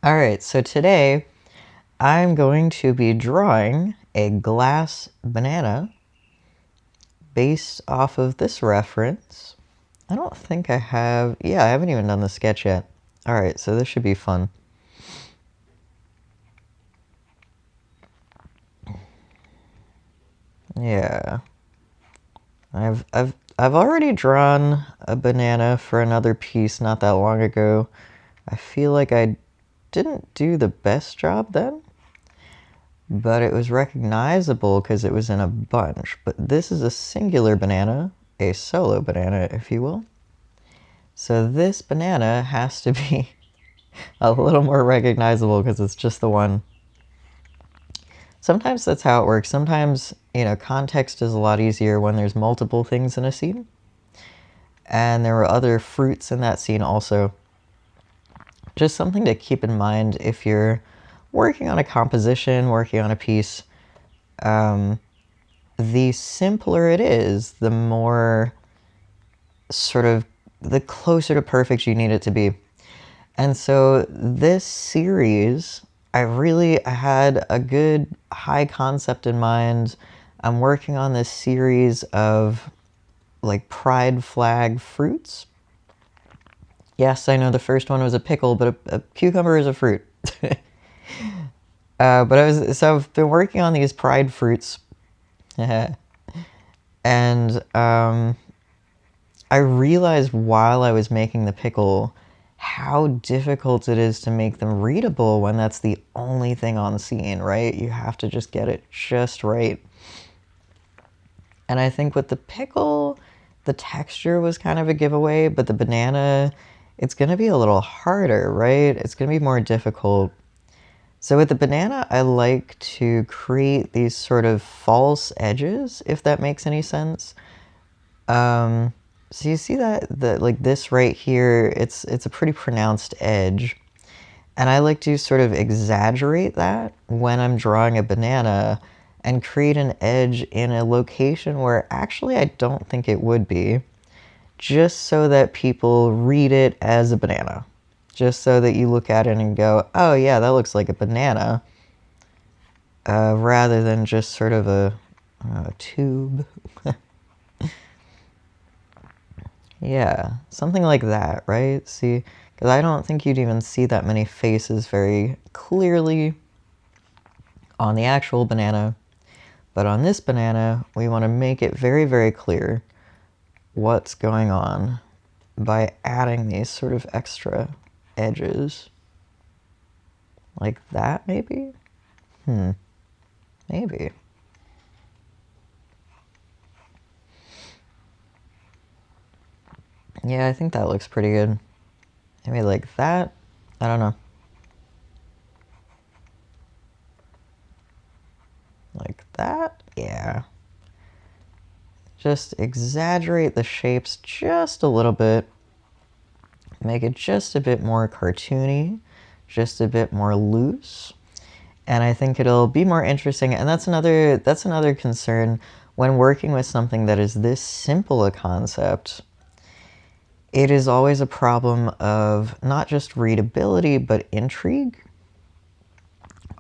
Alright, so today I'm going to be drawing a glass banana based off of this reference. I don't think I have... Yeah, I haven't even done the sketch yet. Alright, so this should be fun. Yeah. I've already drawn a banana for another piece not that long ago. I feel like I didn't do the best job then, but it was recognizable because it was in a bunch. But this is a singular banana, a solo banana, if you will. So this banana has to be a little more recognizable because it's just the one. Sometimes that's how it works. Sometimes, context is a lot easier when there's multiple things in a scene. And there were other fruits in that scene also. Just something to keep in mind if you're working on a composition, working on a piece. The simpler it is, the more the closer to perfect you need it to be. And so this series, I had a good high concept in mind. I'm working on this series of like pride flag fruits. Yes, I know the first one was a pickle, but a cucumber is a fruit. I've been working on these pride fruits. And I realized while I was making the pickle how difficult it is to make them readable when that's the only thing on scene, right? You have to just get it just right. And I think with the pickle, the texture was kind of a giveaway, but the banana, it's going to be a little harder, right? It's going to be more difficult. So with the banana, I like to create these sort of false edges, if that makes any sense. So you see that like this right here, it's a pretty pronounced edge. And I like to sort of exaggerate that when I'm drawing a banana and create an edge in a location where actually I don't think it would be, just so that people read it as a banana. Just so that you look at it and go, oh yeah, that looks like a banana, rather than just sort of a tube. Yeah, something like that, right? See, because I don't think you'd even see that many faces very clearly on the actual banana. But on this banana, we want to make it very, very clear what's going on by adding these sort of extra edges. Like that, maybe? Maybe. Yeah, I think that looks pretty good. Maybe like that? I don't know. Like that? Yeah. Just exaggerate the shapes just a little bit. Make it just a bit more cartoony, just a bit more loose. And I think it'll be more interesting. And that's another concern when working with something that is this simple a concept. It is always a problem of not just readability, but intrigue.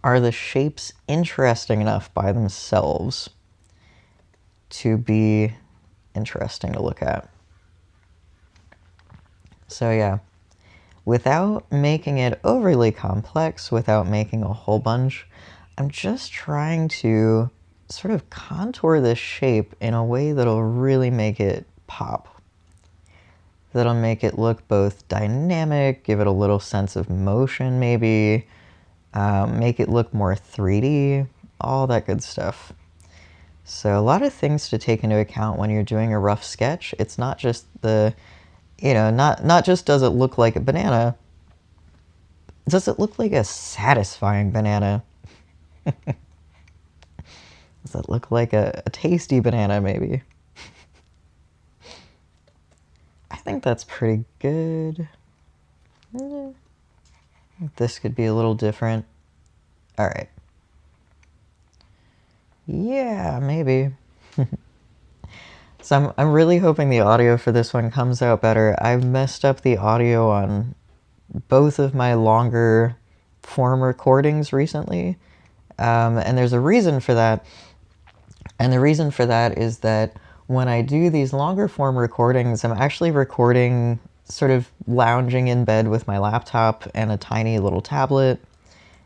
Are the shapes interesting enough by themselves to be interesting to look at? So yeah, without making it overly complex, without making a whole bunch, I'm just trying to sort of contour this shape in a way that'll really make it pop. That'll make it look both dynamic, give it a little sense of motion maybe, make it look more 3D, all that good stuff. So a lot of things to take into account when you're doing a rough sketch. It's not just not just does it look like a banana, does it look like a satisfying banana? Does it look like a tasty banana maybe? I think that's pretty good. This could be a little different. All right. Yeah, maybe. So I'm really hoping the audio for this one comes out better. I've messed up the audio on both of my longer form recordings recently. And there's a reason for that. And the reason for that is that when I do these longer form recordings, I'm actually recording sort of lounging in bed with my laptop and a tiny little tablet.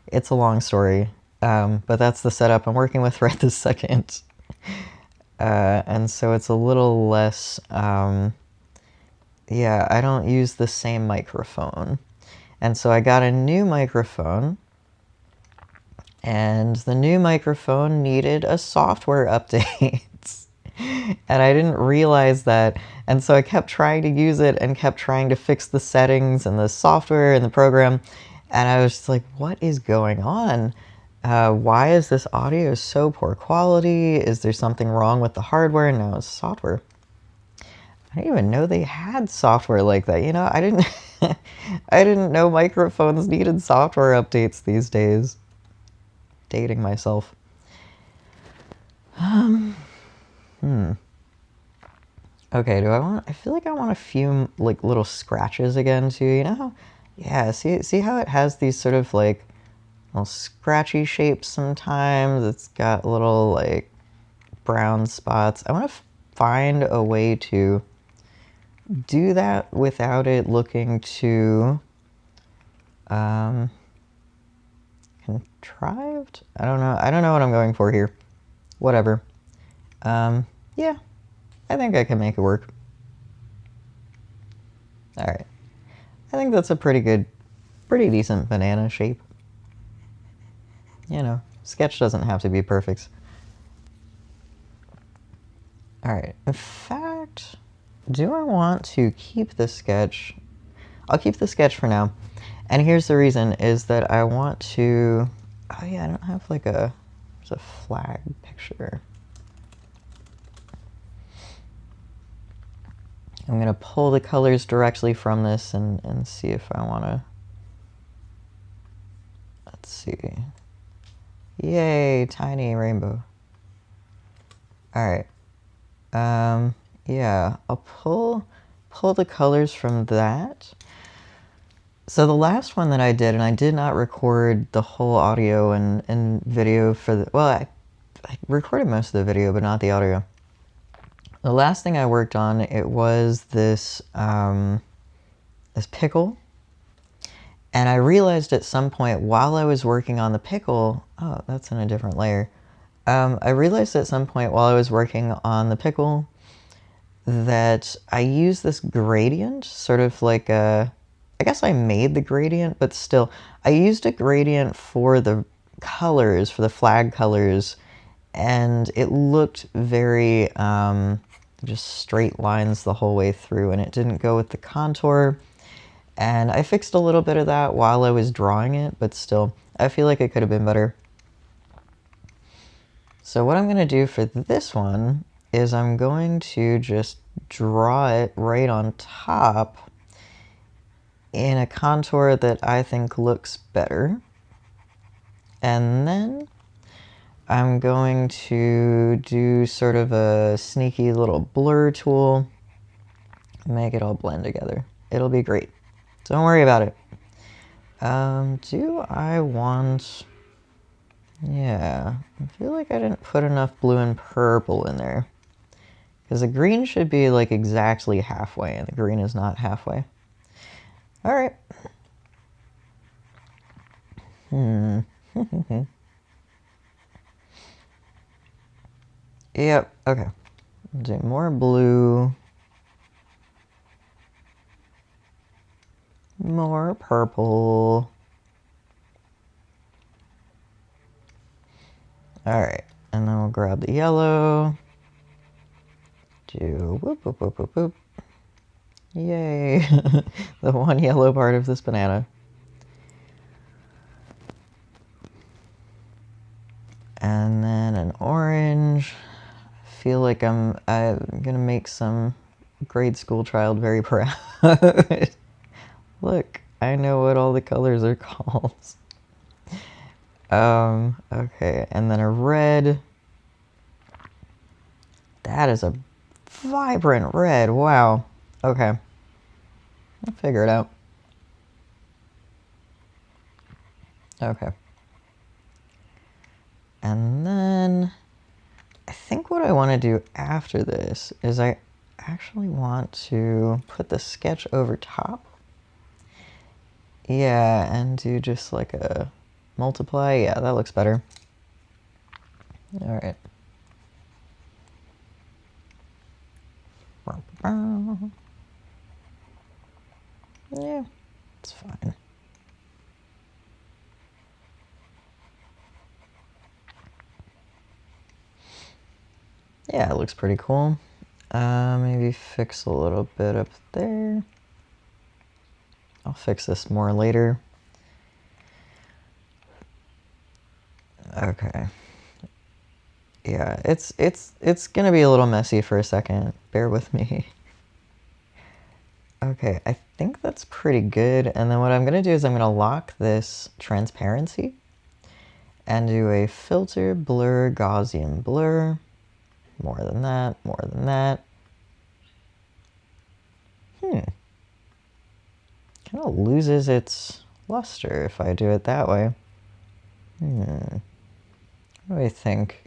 It's a long story, but that's the setup I'm working with right this second. And so it's a little less, yeah, I don't use the same microphone. And so I got a new microphone, and the new microphone needed a software update. And I didn't realize that. And so I kept trying to use it and kept trying to fix the settings and the software and the program. And I was just like, what is going on? Why is this audio so poor quality? Is there something wrong with the hardware? No, it's software. I didn't even know they had software like that. You know, I didn't I didn't know microphones needed software updates these days. Dating myself. Okay, I feel like I want a few like little scratches again too, you know? Yeah, see how it has these sort of like little scratchy shapes sometimes. It's got little like brown spots. I want to find a way to do that without it looking too contrived. I don't know what I'm going for here. Whatever. Yeah, I think I can make it work. All right. I think that's a pretty decent banana shape. You know, sketch doesn't have to be perfect. All right. In fact, do I want to keep the sketch? I'll keep the sketch for now. And here's the reason is that I want to, oh yeah, I don't have like there's a flag picture. I'm going to pull the colors directly from this and see if I want to, let's see. Yay, tiny rainbow. All right. Yeah, I'll pull the colors from that. So the last one that I did, and I did not record the whole audio and video for the, well, I recorded most of the video, but not the audio. The last thing I worked on, it was this, this pickle. And I realized at some point while I was working on the pickle, oh, that's in a different layer. I realized at some point while I was working on the pickle that I used this gradient, sort of like a, I guess I made the gradient, but still, I used a gradient for the colors, for the flag colors, and it looked very just straight lines the whole way through, and it didn't go with the contour. And I fixed a little bit of that while I was drawing it, but still, I feel like it could have been better. So what I'm going to do for this one is I'm going to just draw it right on top in a contour that I think looks better. And then I'm going to do sort of a sneaky little blur tool, make it all blend together. It'll be great. Don't worry about it. Do I want... Yeah, I feel like I didn't put enough blue and purple in there. Because the green should be like exactly halfway, and the green is not halfway. All right. Yep, okay. Do more blue. More purple. Alright, and then we'll grab the yellow. Do whoop, whoop, whoop, whoop, whoop. Yay! The one yellow part of this banana. And then an orange. I feel like I'm gonna make some grade school child very proud. Look, I know what all the colors are called. Okay, and then a red. That is a vibrant red, wow. Okay, I'll figure it out. Okay. And then I think what I want to do after this is I actually want to put the sketch over top. Yeah, and do just like a multiply. Yeah, that looks better. All right. Yeah, it's fine. Yeah, it looks pretty cool. Maybe fix a little bit up there. I'll fix this more later. Okay. Yeah, it's gonna be a little messy for a second. Bear with me. Okay, I think that's pretty good. And then what I'm gonna do is I'm gonna lock this transparency and do a filter, blur, Gaussian blur. More than that, more than that. Kind of loses its luster if I do it that way. What do I think?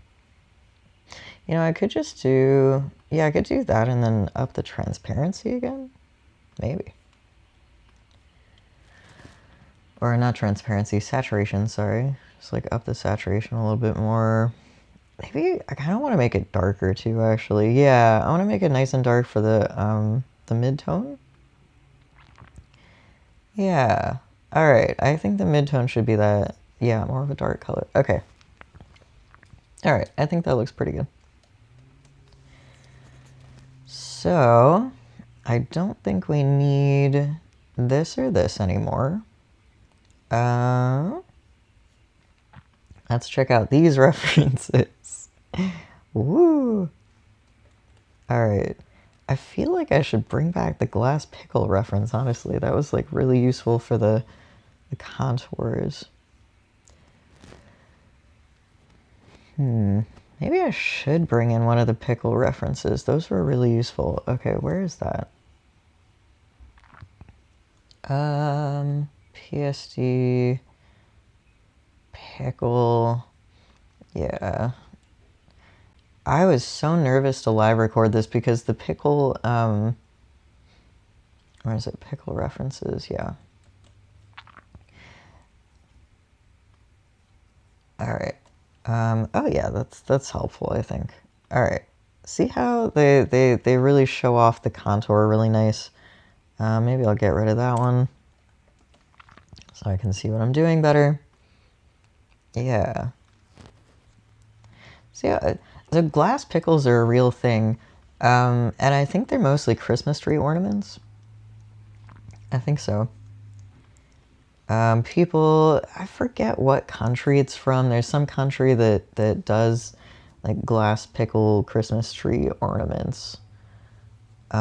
You know, I could just do, yeah, I could do that and then up the transparency again. Maybe. Or not transparency, saturation, sorry. Just like up the saturation a little bit more. Maybe I kind of want to make it darker too, actually. Yeah, I want to make it nice and dark for the mid-tone. Yeah. All right. I think the mid-tone should be that. Yeah, more of a dark color. Okay. All right. I think that looks pretty good. So, I don't think we need this or this anymore. Let's check out these references. Woo! All right. I feel like I should bring back the glass pickle reference, honestly. That was like really useful for the contours. Maybe I should bring in one of the pickle references. Those were really useful. Okay, where is that? PSD pickle. Yeah. I was so nervous to live record this because the pickle, where is it? Pickle references, yeah. All right. Oh yeah, that's helpful, I think. All right. See how they really show off the contour really nice. Maybe I'll get rid of that one so I can see what I'm doing better. Yeah. See, the glass pickles are a real thing, and I think they're mostly Christmas tree ornaments. I think so. People, I forget what country it's from. There's some country that does like glass pickle Christmas tree ornaments. Do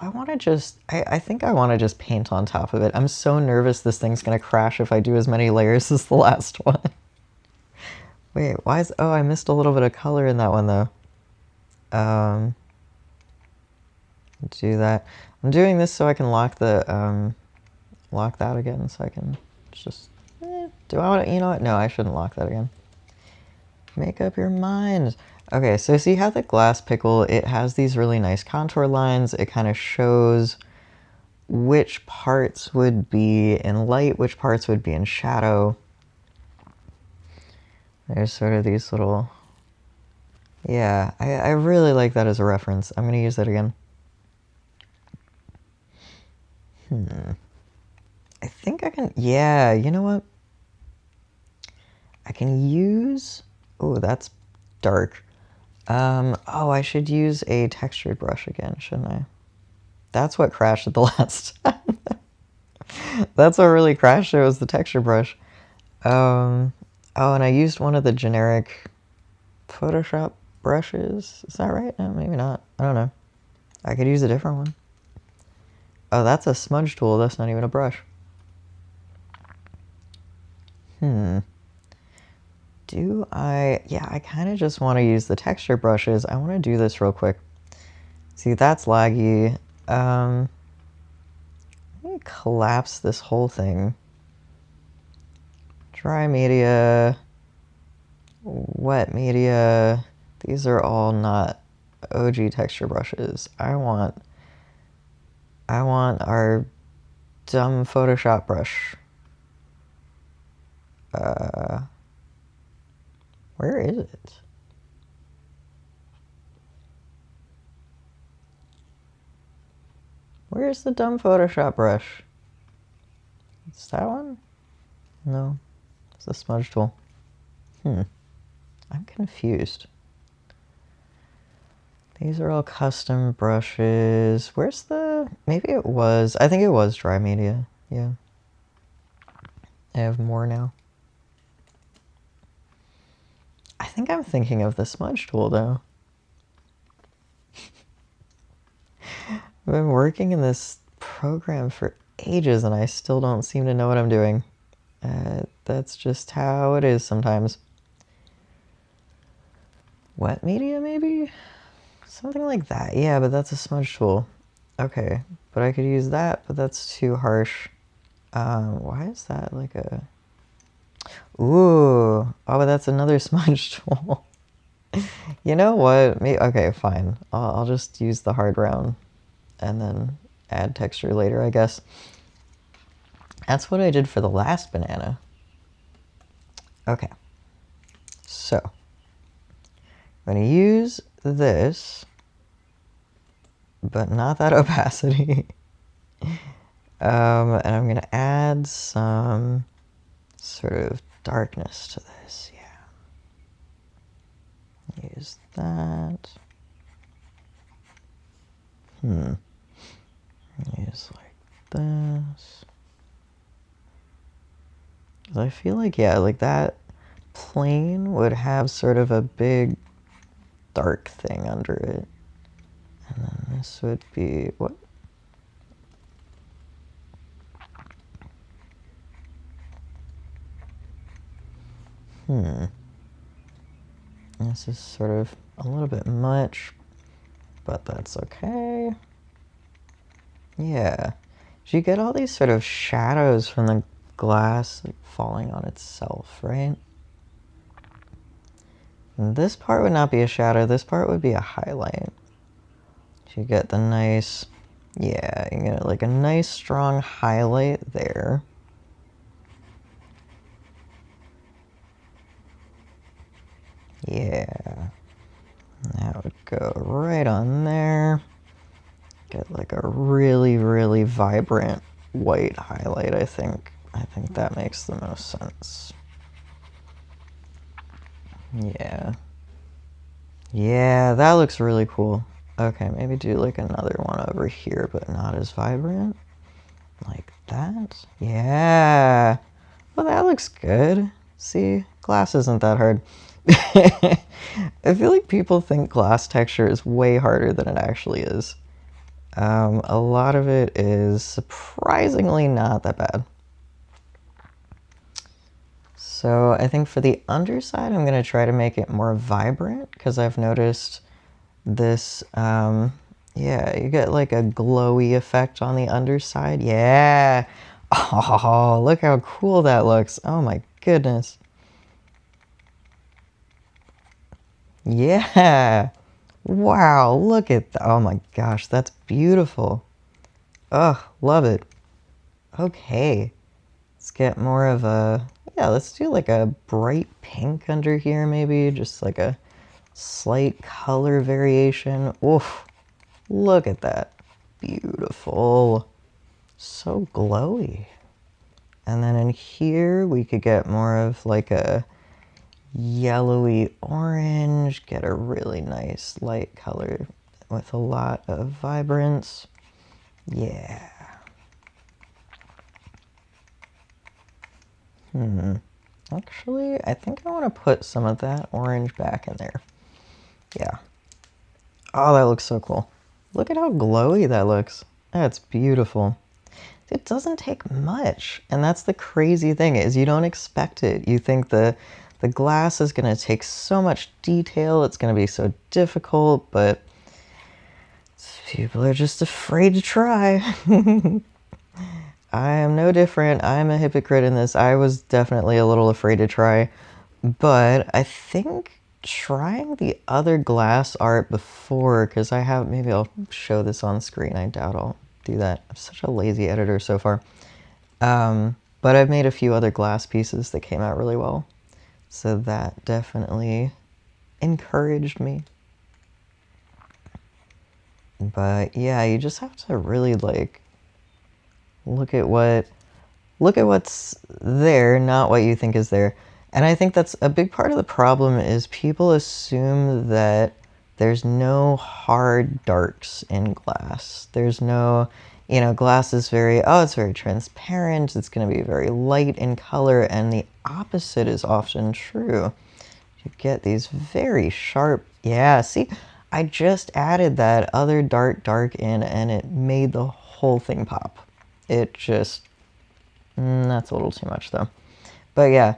I want to just, I think I want to just paint on top of it. I'm so nervous this thing's going to crash if I do as many layers as the last one. Wait, why is, oh, I missed a little bit of color in that one though. Do that. I'm doing this so I can lock the, lock that again so I can just, do I want to, you know what? No, I shouldn't lock that again. Make up your mind. Okay, so see how the glass pickle, it has these really nice contour lines. It kind of shows which parts would be in light, which parts would be in shadow. There's sort of these little, yeah, I really like that as a reference. I'm going to use that again. I think I can, yeah, you know what? I can use, oh, that's dark. Oh, I should use a textured brush again, shouldn't I? That's what crashed at the last time. That's what really crashed it, was the texture brush. Oh, and I used one of the generic Photoshop brushes. Is that right? No, maybe not. I don't know. I could use a different one. Oh, that's a smudge tool. That's not even a brush. Do I... Yeah, I kind of just want to use the texture brushes. I want to do this real quick. See, that's laggy. Let me me collapse this whole thing. Dry media, wet media. These are all not OG texture brushes. I want our dumb Photoshop brush. Where is it? Where's the dumb Photoshop brush? It's that one? No, it's the smudge tool. I'm confused. These are all custom brushes. Where's the... Maybe it was... I think it was dry media. Yeah. I have more now. I think I'm thinking of the smudge tool, though. I've been working in this program for ages, and I still don't seem to know what I'm doing. That's just how it is sometimes. Wet media, maybe? Something like that. Yeah, but that's a smudge tool. Okay, but I could use that, but that's too harsh. Why is that like a... Ooh. Oh, but that's another smudge tool. You know what? Okay, fine. I'll just use the hard round and then add texture later, I guess. That's what I did for the last banana. Okay. So, I'm going to use this, but not that opacity. And I'm going to add some sort of darkness to this, yeah. Use that. Use like this. I feel like, yeah, like that plane would have sort of a big dark thing under it. And then this would be, what? This is sort of a little bit much, but that's okay. Yeah. You get all these sort of shadows from the glass like falling on itself, right? And this part would not be a shadow, this part would be a highlight. You get the nice, yeah, you get like a nice strong highlight there. Yeah, that would go right on there. Get like a really, really vibrant white highlight, I think. I think that makes the most sense. Yeah. Yeah, that looks really cool. Okay, maybe do like another one over here, but not as vibrant. Like that. Yeah. Well, that looks good. See, glass isn't that hard. I feel like people think glass texture is way harder than it actually is. A lot of it is surprisingly not that bad. So I think for the underside, I'm going to try to make it more vibrant because I've noticed this, yeah, you get like a glowy effect on the underside. Yeah. Oh, look how cool that looks. Oh my goodness. Yeah. Wow, look at that. Oh my gosh, that's beautiful. Ugh, love it. Okay. Let's get more of a, yeah, let's do like a bright pink under here maybe. Just like a slight color variation. Oof, look at that. Beautiful. So glowy. And then in here we could get more of like a yellowy orange, get a really nice light color with a lot of vibrance. Yeah. Actually, I think I want to put some of that orange back in there. Yeah. Oh, that looks so cool. Look at how glowy that looks. That's beautiful. It doesn't take much, and that's the crazy thing is you don't expect it. You think the glass is going to take so much detail, it's going to be so difficult, but people are just afraid to try. I am no different. I'm a hypocrite in this. I was definitely a little afraid to try, but I think trying the other glass art before, because I have, maybe I'll show this on screen. I doubt I'll do that. I'm such a lazy editor so far. But I've made a few other glass pieces that came out really well. So that definitely encouraged me. But yeah, you just have to really like look at what's there, not what you think is there. And I think that's a big part of the problem is people assume that there's no hard darks in glass. There's no, glass is it's very transparent. It's going to be very light in color. And the opposite is often true. You get these very sharp, yeah, see, I just added that other dark in and it made the whole thing pop. It just, that's a little too much though. But yeah,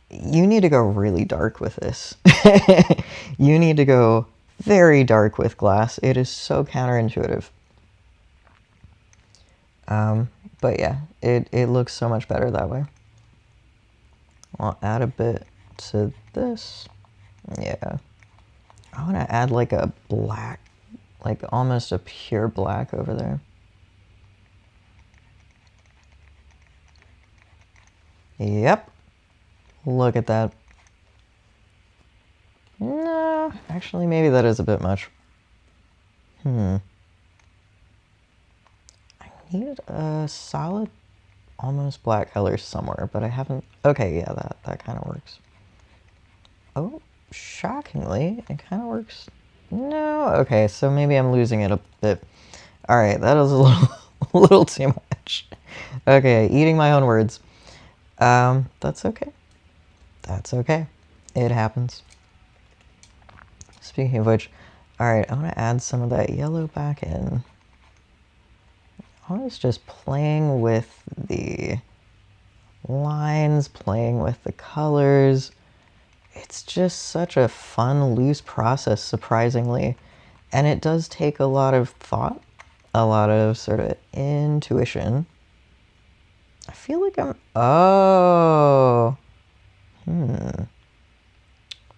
you need to go really dark with this. You need to go very dark with glass. It is so counterintuitive. But yeah, it looks so much better that way. I'll add a bit to this. Yeah. I want to add like a black, like almost a pure black over there. Yep. Look at that. No, actually maybe that is a bit much. I need a solid, almost black color somewhere, but I haven't. Okay, yeah, that kind of works. Oh, shockingly, it kind of works. No, okay, so maybe I'm losing it a bit. All right, that was a little too much. Okay, eating my own words. That's okay. That's okay. It happens. Speaking of which, all right, I'm gonna add some of that yellow back in. I was just playing with the lines, playing with the colors. It's just such a fun, loose process, surprisingly. And it does take a lot of thought, a lot of sort of intuition. I feel like I'm... Oh.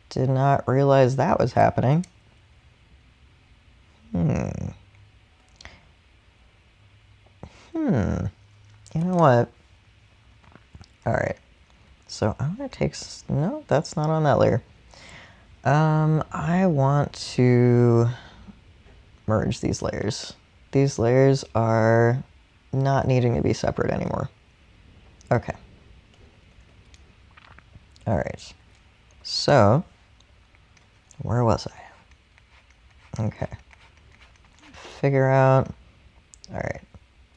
Did not realize that was happening. You know what? All right. So I'm going to take... No, that's not on that layer. I want to merge these layers. These layers are not needing to be separate anymore. Okay. All right. So, where was I? Okay. Figure out. All right.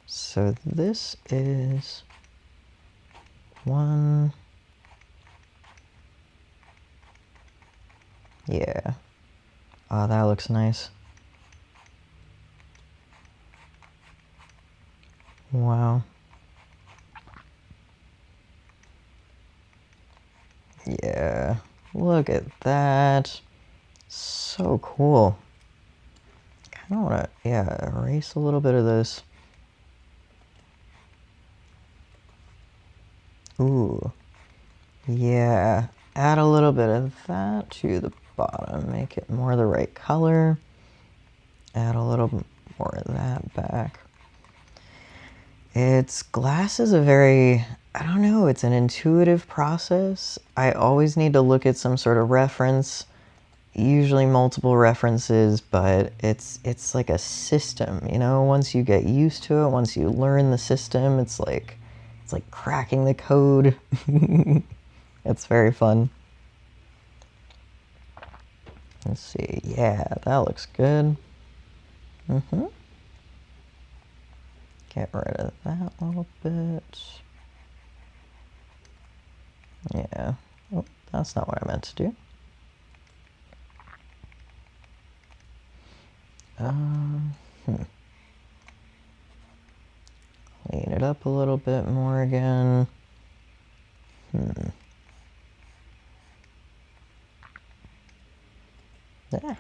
So this is one. Yeah. Oh, that looks nice. Wow. Yeah. Look at that. So cool. Kind of want to, yeah, erase a little bit of this. Ooh. Yeah. Add a little bit of that to the bottom. Make it more the right color. Add a little more of that back. Glass is a very, I don't know, it's an intuitive process. I always need to look at some sort of reference, usually multiple references, but it's like a system, once you get used to it, once you learn the system, it's like cracking the code. It's very fun. Let's see, yeah, that looks good. Get rid of that little bit. Yeah. Oh, that's not what I meant to do. Clean it up a little bit more again. Yeah.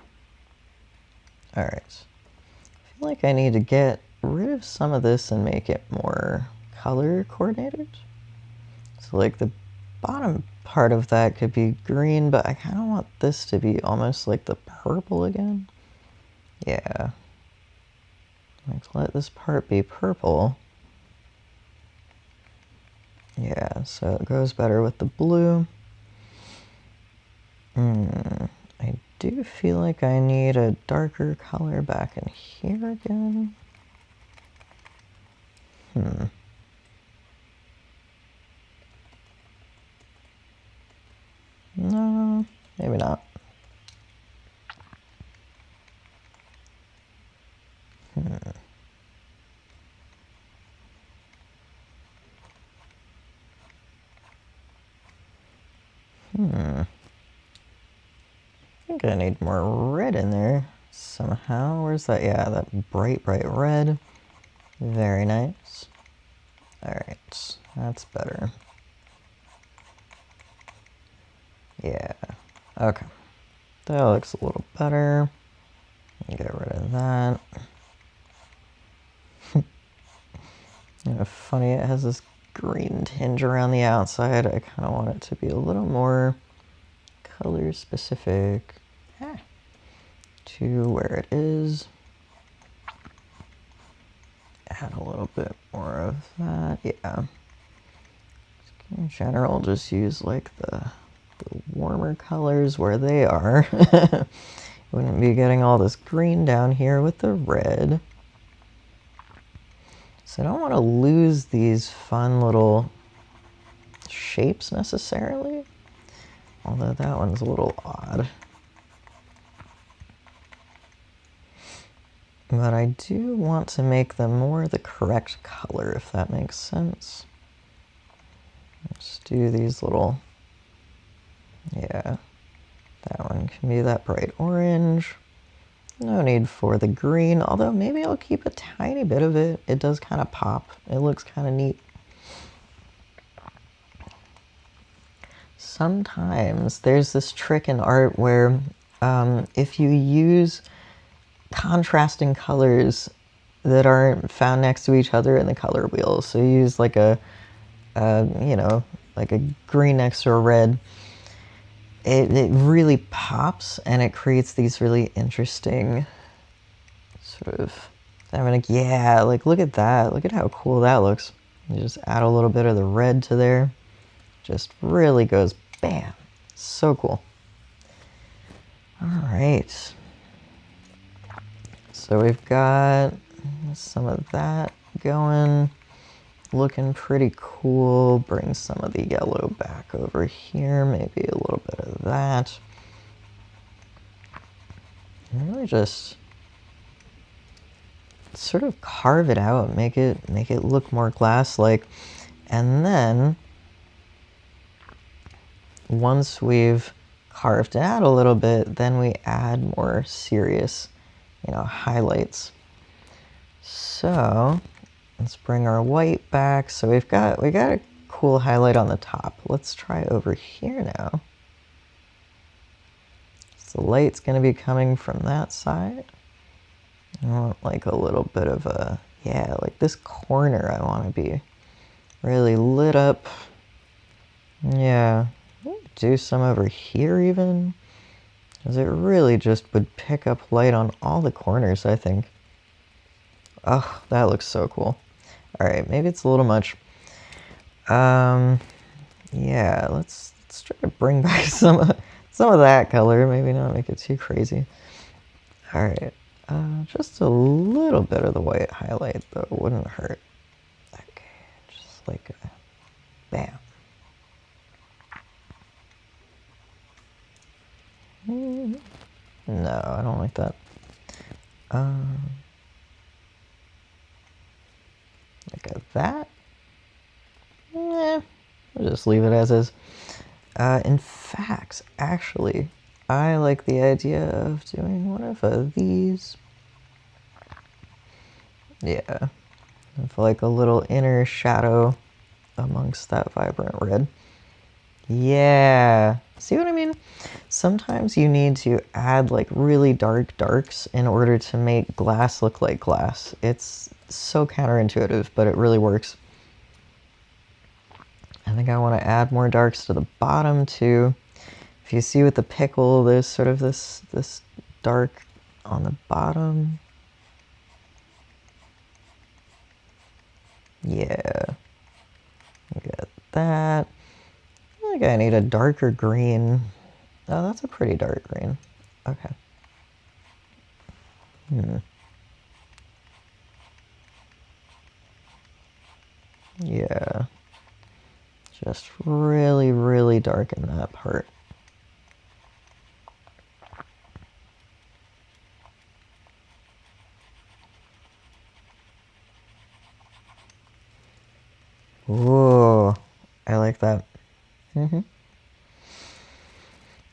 Alright. I feel like I need to get rid of some of this and make it more color coordinated. So like the bottom part of that could be green, but I kind of want this to be almost like the purple again. Yeah. Like let this part be purple. Yeah, so it goes better with the blue. I do feel like I need a darker color back in here again. No, maybe not. I think I need more red in there somehow. Where's that? Yeah, that bright, bright red. Very nice. Alright, that's better. Yeah, okay. That looks a little better. Get rid of that. Funny, it has this green tinge around the outside. I kind of want it to be a little more color specific to where it is. Add a little bit more of that. Yeah. In general, just use like the warmer colors where they are. Wouldn't be getting all this green down here with the red. So I don't want to lose these fun little shapes necessarily. Although that one's a little odd. But I do want to make them more the correct color, if that makes sense. Let's do these little, yeah, that one can be that bright orange. No need for the green, although maybe I'll keep a tiny bit of it. It does kind of pop. It looks kind of neat. Sometimes there's this trick in art where if you use contrasting colors that aren't found next to each other in the color wheel, so you use like a you know, like a green next to a red, it really pops and it creates these really interesting sort of, I mean, like, yeah, like look at that, look at how cool that looks. You just add a little bit of the red to there, just really goes bam, so cool. All right, so we've got some of that going, looking pretty cool. Bring some of the yellow back over here, maybe a little bit of that. And really just sort of carve it out, make it look more glass-like. And then once we've carved it out a little bit, then we add more serious, you know, highlights. So let's bring our white back. So we got a cool highlight on the top. Let's try over here now. So the light's going to be coming from that side. I want like a little bit of a, yeah, like this corner I want to be really lit up. Yeah, do some over here even, because it really just would pick up light on all the corners, I think. Oh, that looks so cool. All right, maybe it's a little much. Yeah, let's try to bring back some of that color. Maybe not make it too crazy. All right, just a little bit of the white highlight though wouldn't hurt. Okay, just like a bam. No, I don't like that. Like that. Yeah, we'll just leave it as is. In fact, actually, I like the idea of doing one of these. Yeah, with like a little inner shadow amongst that vibrant red. Yeah, see what I mean? Sometimes you need to add like really dark darks in order to make glass look like glass. It's so counterintuitive, but it really works. think I want to add more darks to the bottom too. If you see with the pickle, there's sort of this dark on the bottom. Yeah. Get that. I think I need a darker green. Oh, that's a pretty dark green. Okay. Yeah. Just really, really darken that part. Ooh, I like that.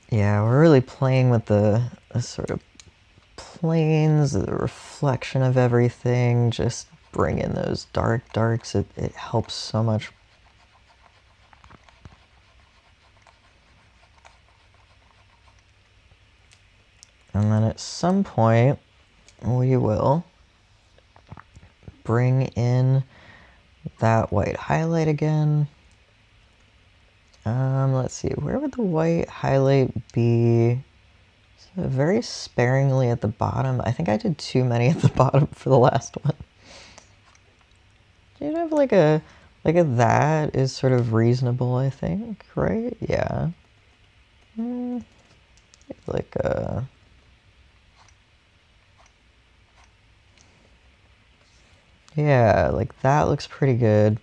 Yeah, we're really playing with the sort of planes, the reflection of everything, just bring in those darks. It helps so much. And then at some point, we will bring in that white highlight again. Let's see, where would the white highlight be? So very sparingly at the bottom. I think I did too many at the bottom for the last one. You'd have like a that is sort of reasonable, I think, right? Yeah. Like a... Yeah, like that looks pretty good.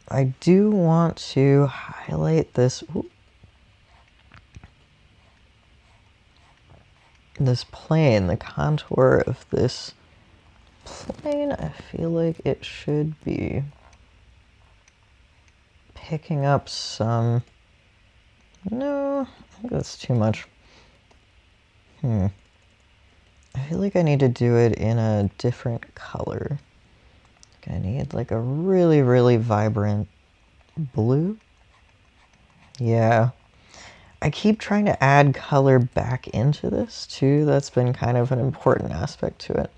I do want to highlight this... Ooh, this plane, the contour of this plane. I feel like it should be picking up some... No, I think that's too much. I feel like I need to do it in a different color. I need like a really, really vibrant blue. Yeah. I keep trying to add color back into this too. That's been kind of an important aspect to it.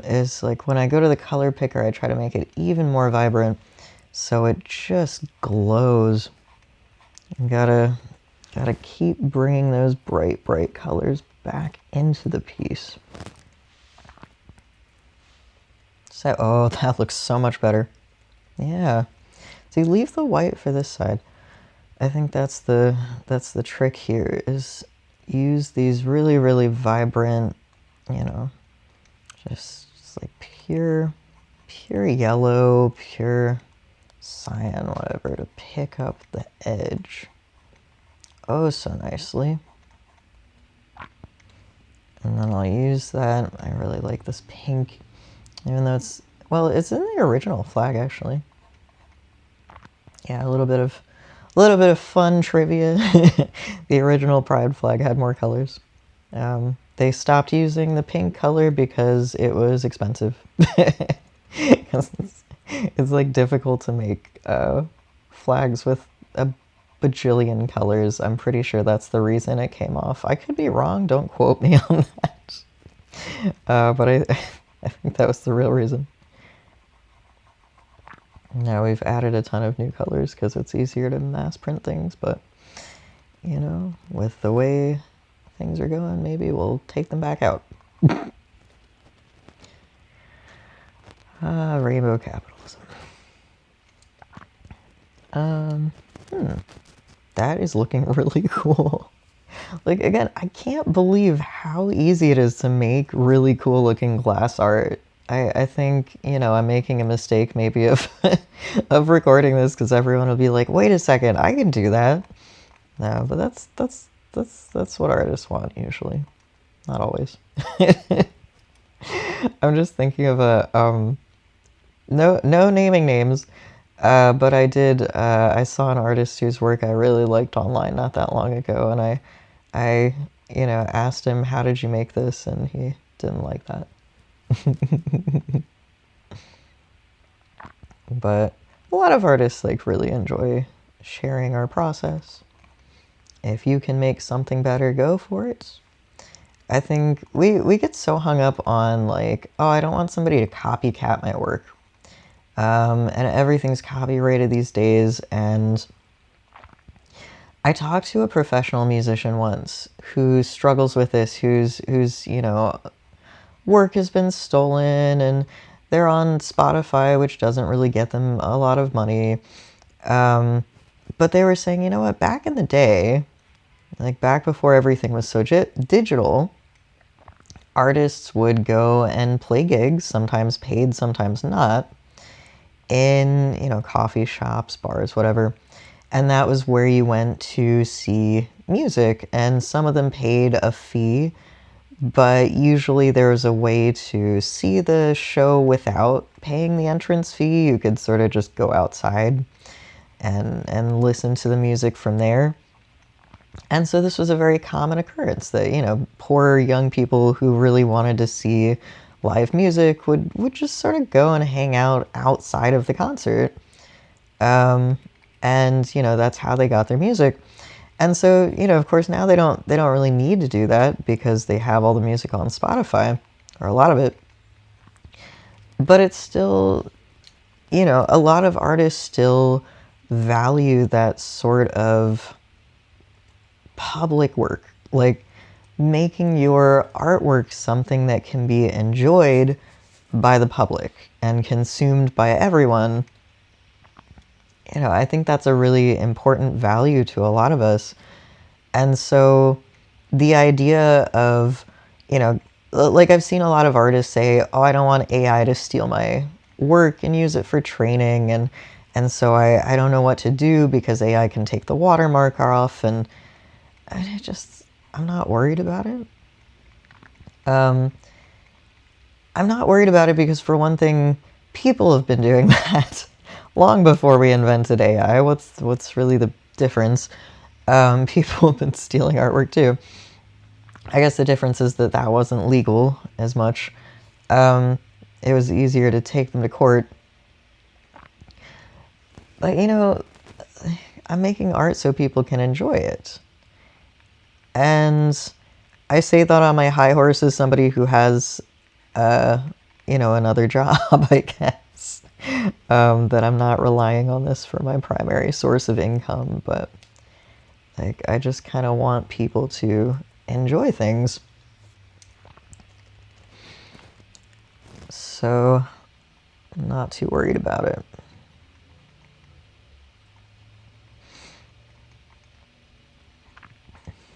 Is like when I go to the color picker, I try to make it even more vibrant so it just glows. You gotta keep bringing those bright colors back into the piece. So, oh, that looks so much better. Yeah. See, leave the white for this side. I think that's the trick here, is use these really, really vibrant, you know, just like pure yellow, pure cyan, whatever, to pick up the edge oh so nicely. And then I'll use that. I really like this pink, even though it's, well, it's in the original flag actually. Yeah, a little bit of fun trivia. The original Pride flag had more colors. They stopped using the pink color because it was expensive. It's like difficult to make flags with a bajillion colors. I'm pretty sure that's the reason it came off. I could be wrong, don't quote me on that. But I think that was the real reason. Now we've added a ton of new colors because it's easier to mass print things, but you know, with the way things are going, maybe we'll take them back out. Rainbow capitalism. That is looking really cool. Like, again, I can't believe how easy it is to make really cool looking glass art. I think, you know, I'm making a mistake maybe of of recording this because everyone will be like, wait a second, I can do that. No, but that's what artists want usually. Not always. I'm just thinking of a no naming names, but I saw an artist whose work I really liked online not that long ago, and I you know, asked him, how did you make this, and he didn't like that. But a lot of artists like really enjoy sharing our process. If you can make something better, go for it. I think we get so hung up on like, oh, I don't want somebody to copycat my work. And everything's copyrighted these days. And I talked to a professional musician once who struggles with this, whose work has been stolen, and they're on Spotify, which doesn't really get them a lot of money. But they were saying, you know what, back in the day, like back before everything was so digital, artists would go and play gigs, sometimes paid, sometimes not, in, coffee shops, bars, whatever. And that was where you went to see music. And some of them paid a fee, but usually there was a way to see the show without paying the entrance fee. You could sort of just go outside and listen to the music from there. And so this was a very common occurrence that, poor young people who really wanted to see live music would just sort of go and hang out outside of the concert. And, that's how they got their music. And so, of course, now they don't really need to do that because they have all the music on Spotify, or a lot of it. But it's still, a lot of artists still value that sort of public work, like making your artwork something that can be enjoyed by the public and consumed by everyone. I think that's a really important value to a lot of us. And so the idea of, like I've seen a lot of artists say, oh, I don't want AI to steal my work and use it for training. And so I don't know what to do because AI can take the watermark off. And I'm not worried about it. I'm not worried about it because, for one thing, people have been doing that long before we invented AI. What's really the difference? People have been stealing artwork too. I guess the difference is that wasn't legal as much. It was easier to take them to court. But, I'm making art so people can enjoy it. And I say that on my high horse as somebody who has, another job, I guess. That I'm not relying on this for my primary source of income, but I just kind of want people to enjoy things. So I'm not too worried about it.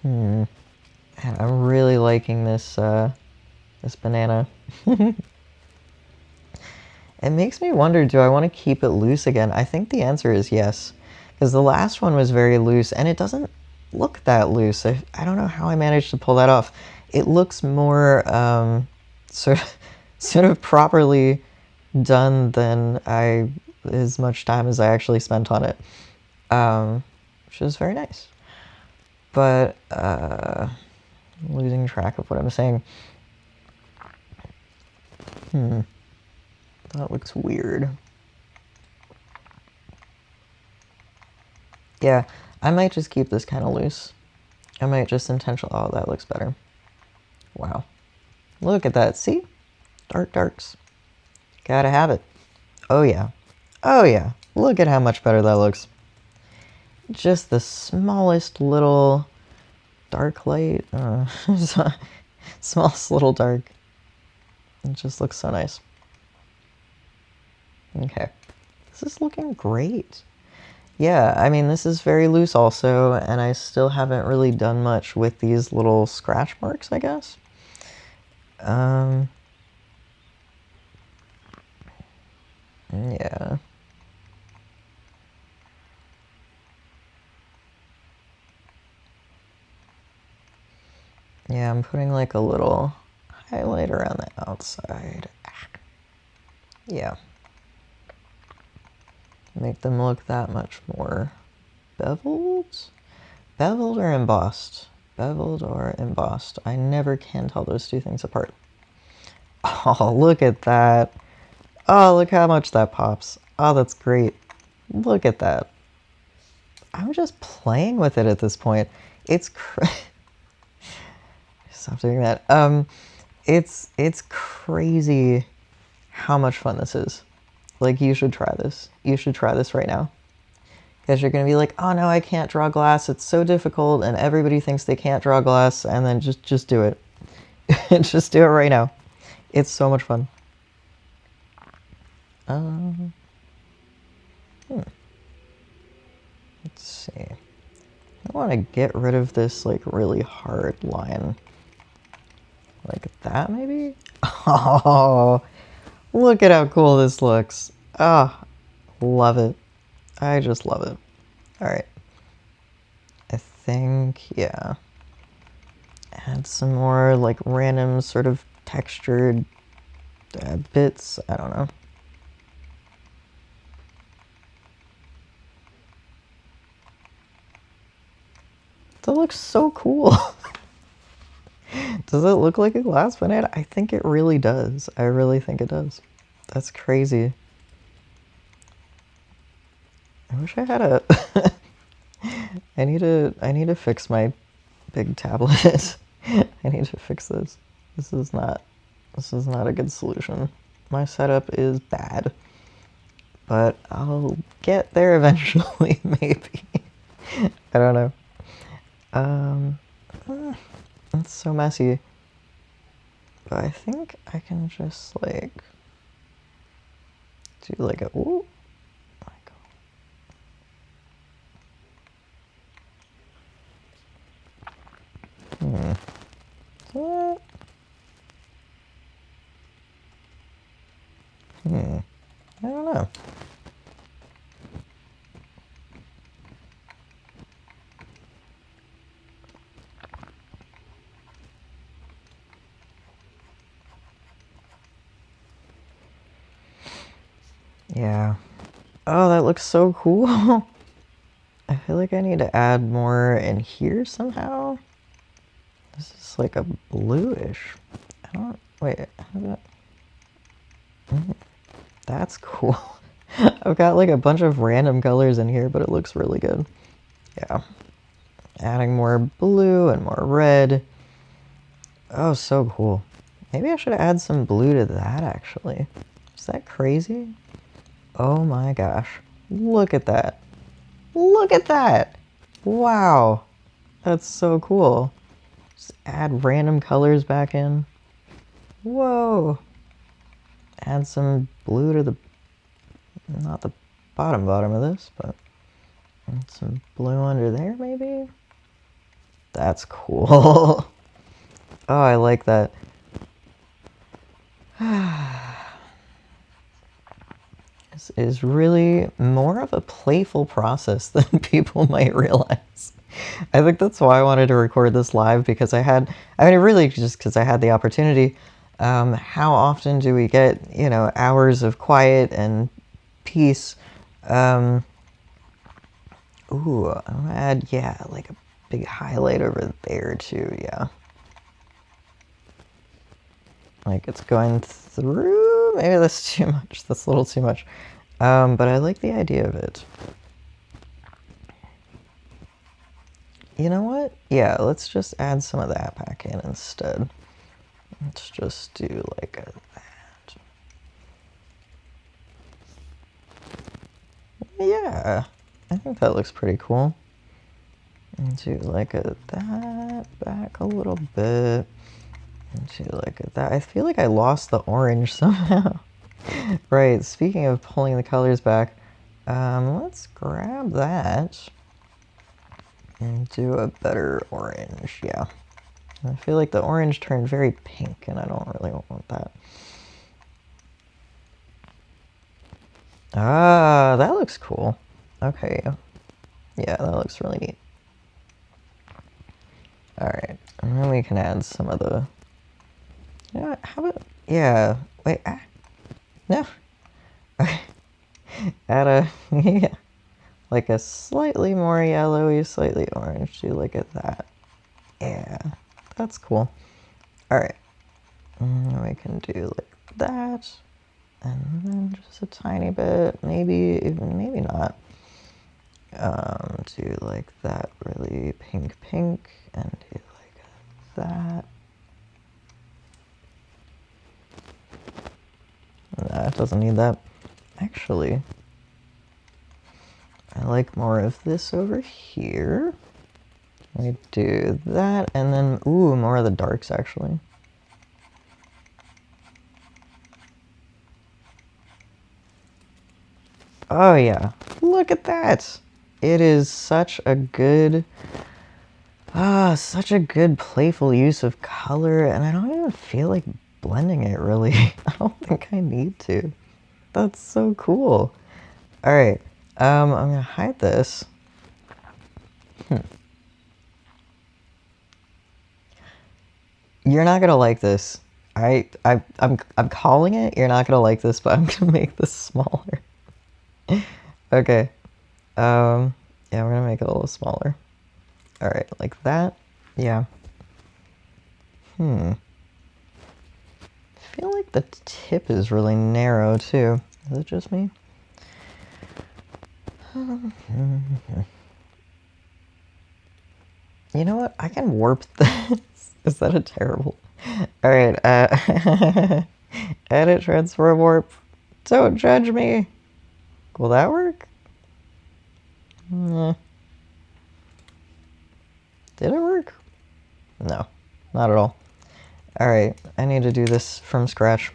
And I'm really liking this banana. It makes me wonder, do I want to keep it loose again? I think the answer is yes, because the last one was very loose, and it doesn't look that loose. I don't know how I managed to pull that off. It looks more sort of properly done than as much time as I actually spent on it, which is very nice. But I'm losing track of what I'm saying. That looks weird. Yeah, I might just keep this kind of loose. I might just intentionally... Oh, that looks better. Wow. Look at that. See? Dark darks. Gotta have it. Oh, yeah. Oh, yeah. Look at how much better that looks. Just the smallest little dark light. Smallest little dark. It just looks so nice. Okay. This is looking great. Yeah, I mean, this is very loose also, and I still haven't really done much with these little scratch marks, I guess. Yeah. Yeah, I'm putting like a little highlight around the outside. Yeah. Make them look that much more beveled? Beveled or embossed? Beveled or embossed. I never can tell those two things apart. Oh, look at that. Oh, look how much that pops. Oh, that's great. Look at that. I'm just playing with it at this point. It's Stop doing that. It's crazy how much fun this is. Like, you should try this. You should try this right now. Because you're going to be like, oh no, I can't draw glass. It's so difficult and everybody thinks they can't draw glass. And then just do it. Just do it right now. It's so much fun. Let's see. I want to get rid of this like really hard line. Like that maybe? Oh, look at how cool this looks. Ah, love it. I just love it. All right. I think, yeah. Add some more like random sort of textured bits. I don't know. That looks so cool. Does it look like a glass banana? I think it really does. I really think it does. That's crazy. I wish I had a I need to fix my big tablet. I need to fix this. This is not a good solution. My setup is bad. But I'll get there eventually, maybe. I don't know. It's so messy. But I think I can just like do like a ooh. My God. What? I don't know. Yeah. Oh, that looks so cool. I feel like I need to add more in here somehow. This is like a bluish. I don't, wait, how did that? That's cool. I've got like a bunch of random colors in here, but it looks really good. Yeah. Adding more blue and more red. Oh, so cool. Maybe I should add some blue to that, actually. Is that crazy? Oh my gosh. Look at that. Look at that. Wow. That's so cool. Just add random colors back in. Whoa. Add some blue to the, not the bottom of this, but some blue under there maybe? That's cool. Oh, I like that. This is really more of a playful process than people might realize. I think that's why I wanted to record this live, because I mean, really just because I had the opportunity. How often do we get, you know, hours of quiet and peace? Ooh, I'm gonna add, yeah, like a big highlight over there too, yeah. Like it's going through, maybe that's too much, that's a little too much. But I like the idea of it. You know what? Yeah, let's just add some of that back in instead. Let's just do like that. Yeah, I think that looks pretty cool. And do like that back a little bit. And do like that. I feel like I lost the orange somehow. Right, speaking of pulling the colors back, let's grab that and do a better orange, yeah. I feel like the orange turned very pink, and I don't really want that. Ah, that looks cool. Okay. Yeah, that looks really neat. Alright, and then we can add some of the... You know what, how about... Yeah, wait, no. Okay. Add a... Yeah. Like a slightly more yellowy, slightly orange. Do like that. Yeah, that's cool. Alright. And we can do like that. And then just a tiny bit, maybe even, maybe not. Do like that really pink, and do like that. Nah, it doesn't need that. Actually, I like more of this over here. We do that, and then, ooh, more of the darks, actually. Oh, yeah. Look at that! It is such a good... such a good playful use of color, and I don't even feel like blending it, really. I don't think I need to. That's so cool. Alright, I'm gonna hide this. You're not gonna like this. I'm calling it. You're not gonna like this, but I'm gonna make this smaller. Okay. Yeah, we're gonna make it a little smaller. All right, like that. Yeah. I feel like the tip is really narrow too. Is it just me? You know what? I can warp this. Is that a terrible? All right. Edit, transfer, warp. Don't judge me. Will that work? Did it work? No, not at all. All right, I need to do this from scratch.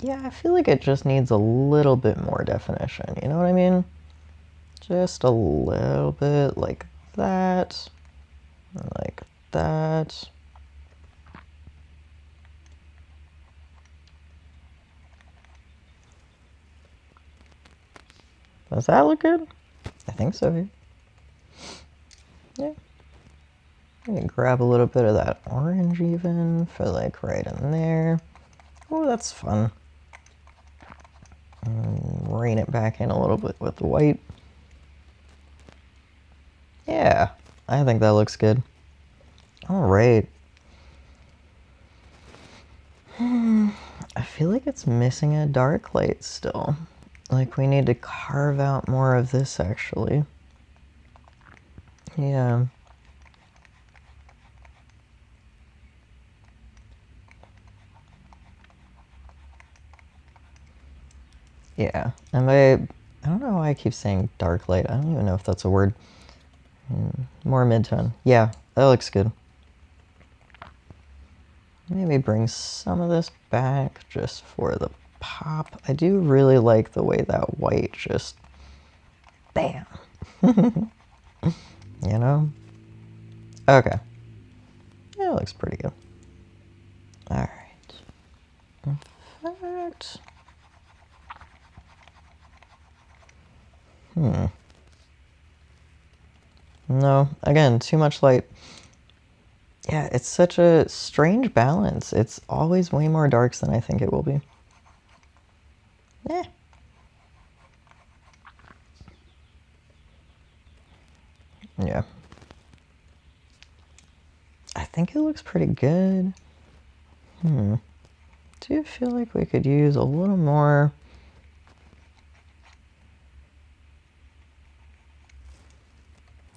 Yeah, I feel like it just needs a little bit more definition. You know what I mean? Just a little bit like that. Like that. Does that look good? I think so. Yeah. I can grab a little bit of that orange even for like right in there. Oh, that's fun. Rein it back in a little bit with the white. Yeah, I think that looks good. All right. I feel like it's missing a dark light still. Like we need to carve out more of this actually. Yeah. Yeah, and I don't know why I keep saying dark light. I don't even know if that's a word. More mid-tone. Yeah, that looks good. Maybe bring some of this back just for the pop. I do really like the way that white just... Bam! You know? Okay. Yeah, it looks pretty good. Alright. In fact... No, again, too much light. Yeah, it's such a strange balance. It's always way more darks than I think it will be. Eh. Yeah. I think it looks pretty good. Do you feel like we could use a little more?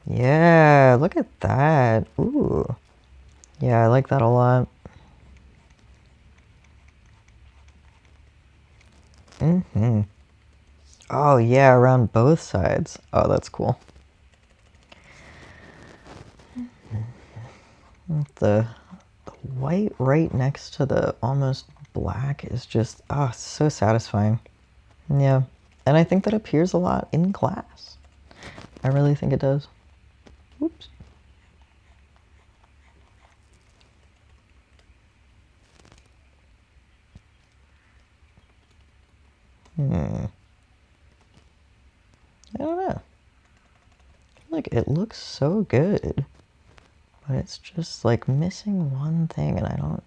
Yeah, look at that. Ooh. Yeah, I like that a lot. Oh, yeah, around both sides. Oh, that's cool. The white right next to the almost black is just, oh, so satisfying. Yeah, and I think that appears a lot in class. I really think it does. Oops. I don't know. Like, it looks so good. But it's just, like, missing one thing, and I don't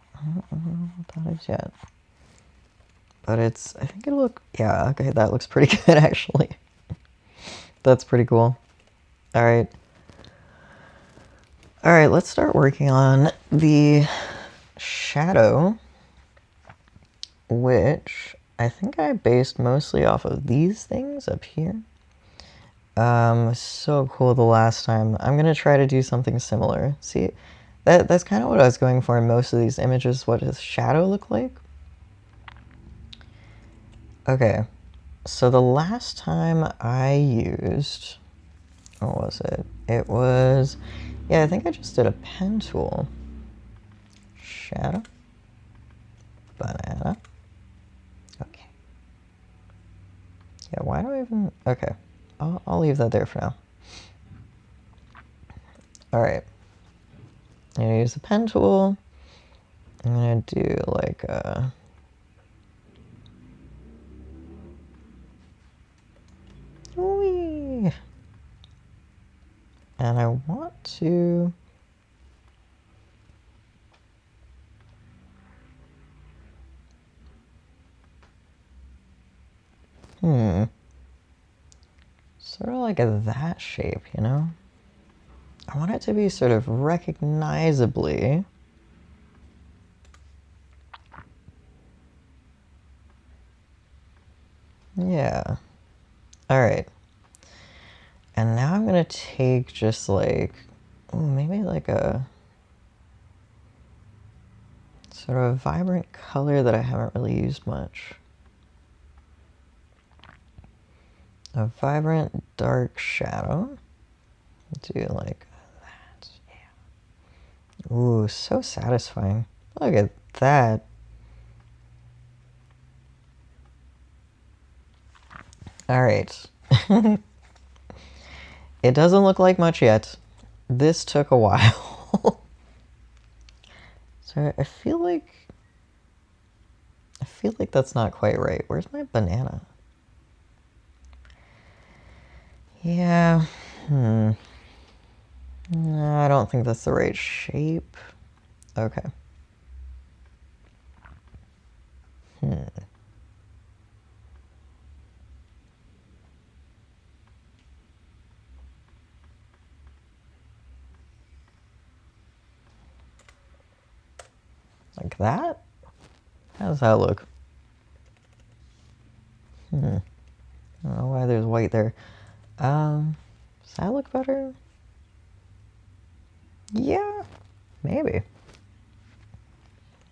know what that is yet. But it's, I think it'll look, yeah, okay, that looks pretty good, actually. That's pretty cool. Alright. Alright, let's start working on the shadow, which I think I based mostly off of these things up here. So cool the last time. I'm gonna try to do something similar. See, that's kind of what I was going for in most of these images. What does shadow look like? Okay, so the last time I used, what was it? It was, yeah, I think I just did a pen tool. Shadow, banana. Okay. Yeah, why do I even, okay. I'll leave that there for now. All right. I'm gonna use the pen tool. I'm gonna do like a, whee. And I want to, sort of like that shape, you know? I want it to be sort of recognizably, yeah. All right. And now I'm gonna take just like, ooh, maybe like a sort of vibrant color that I haven't really used much. A vibrant dark shadow. Do like that. Yeah. Ooh, so satisfying. Look at that. All right. It doesn't look like much yet. This took a while. So I feel like that's not quite right. Where's my banana? Yeah. No, I don't think that's the right shape. Okay. Like that? How does that look? I don't know why there's white there. Does that look better? Yeah, maybe.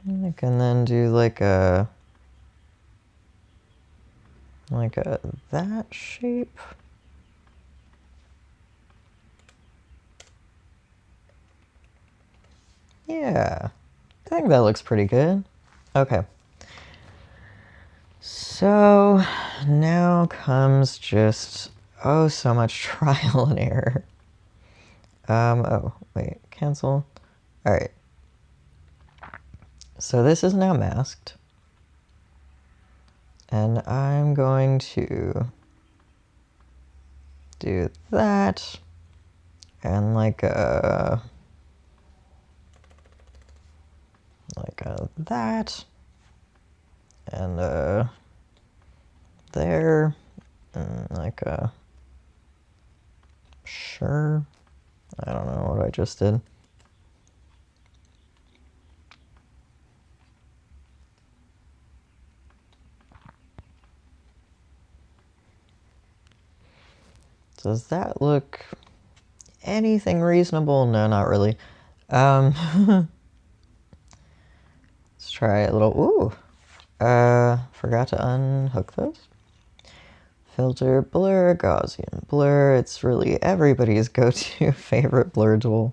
I can then do like a that shape. Yeah, I think that looks pretty good. Okay. So now comes just, oh, so much trial and error. Oh, wait, cancel. All right. So this is now masked. And I'm going to do that and like a that and there and like a, sure, I don't know what I just did. Does that look anything reasonable? No, not really. Let's try a little, ooh. Forgot to unhook those. Filter, blur, Gaussian blur. It's really everybody's go-to favorite blur tool.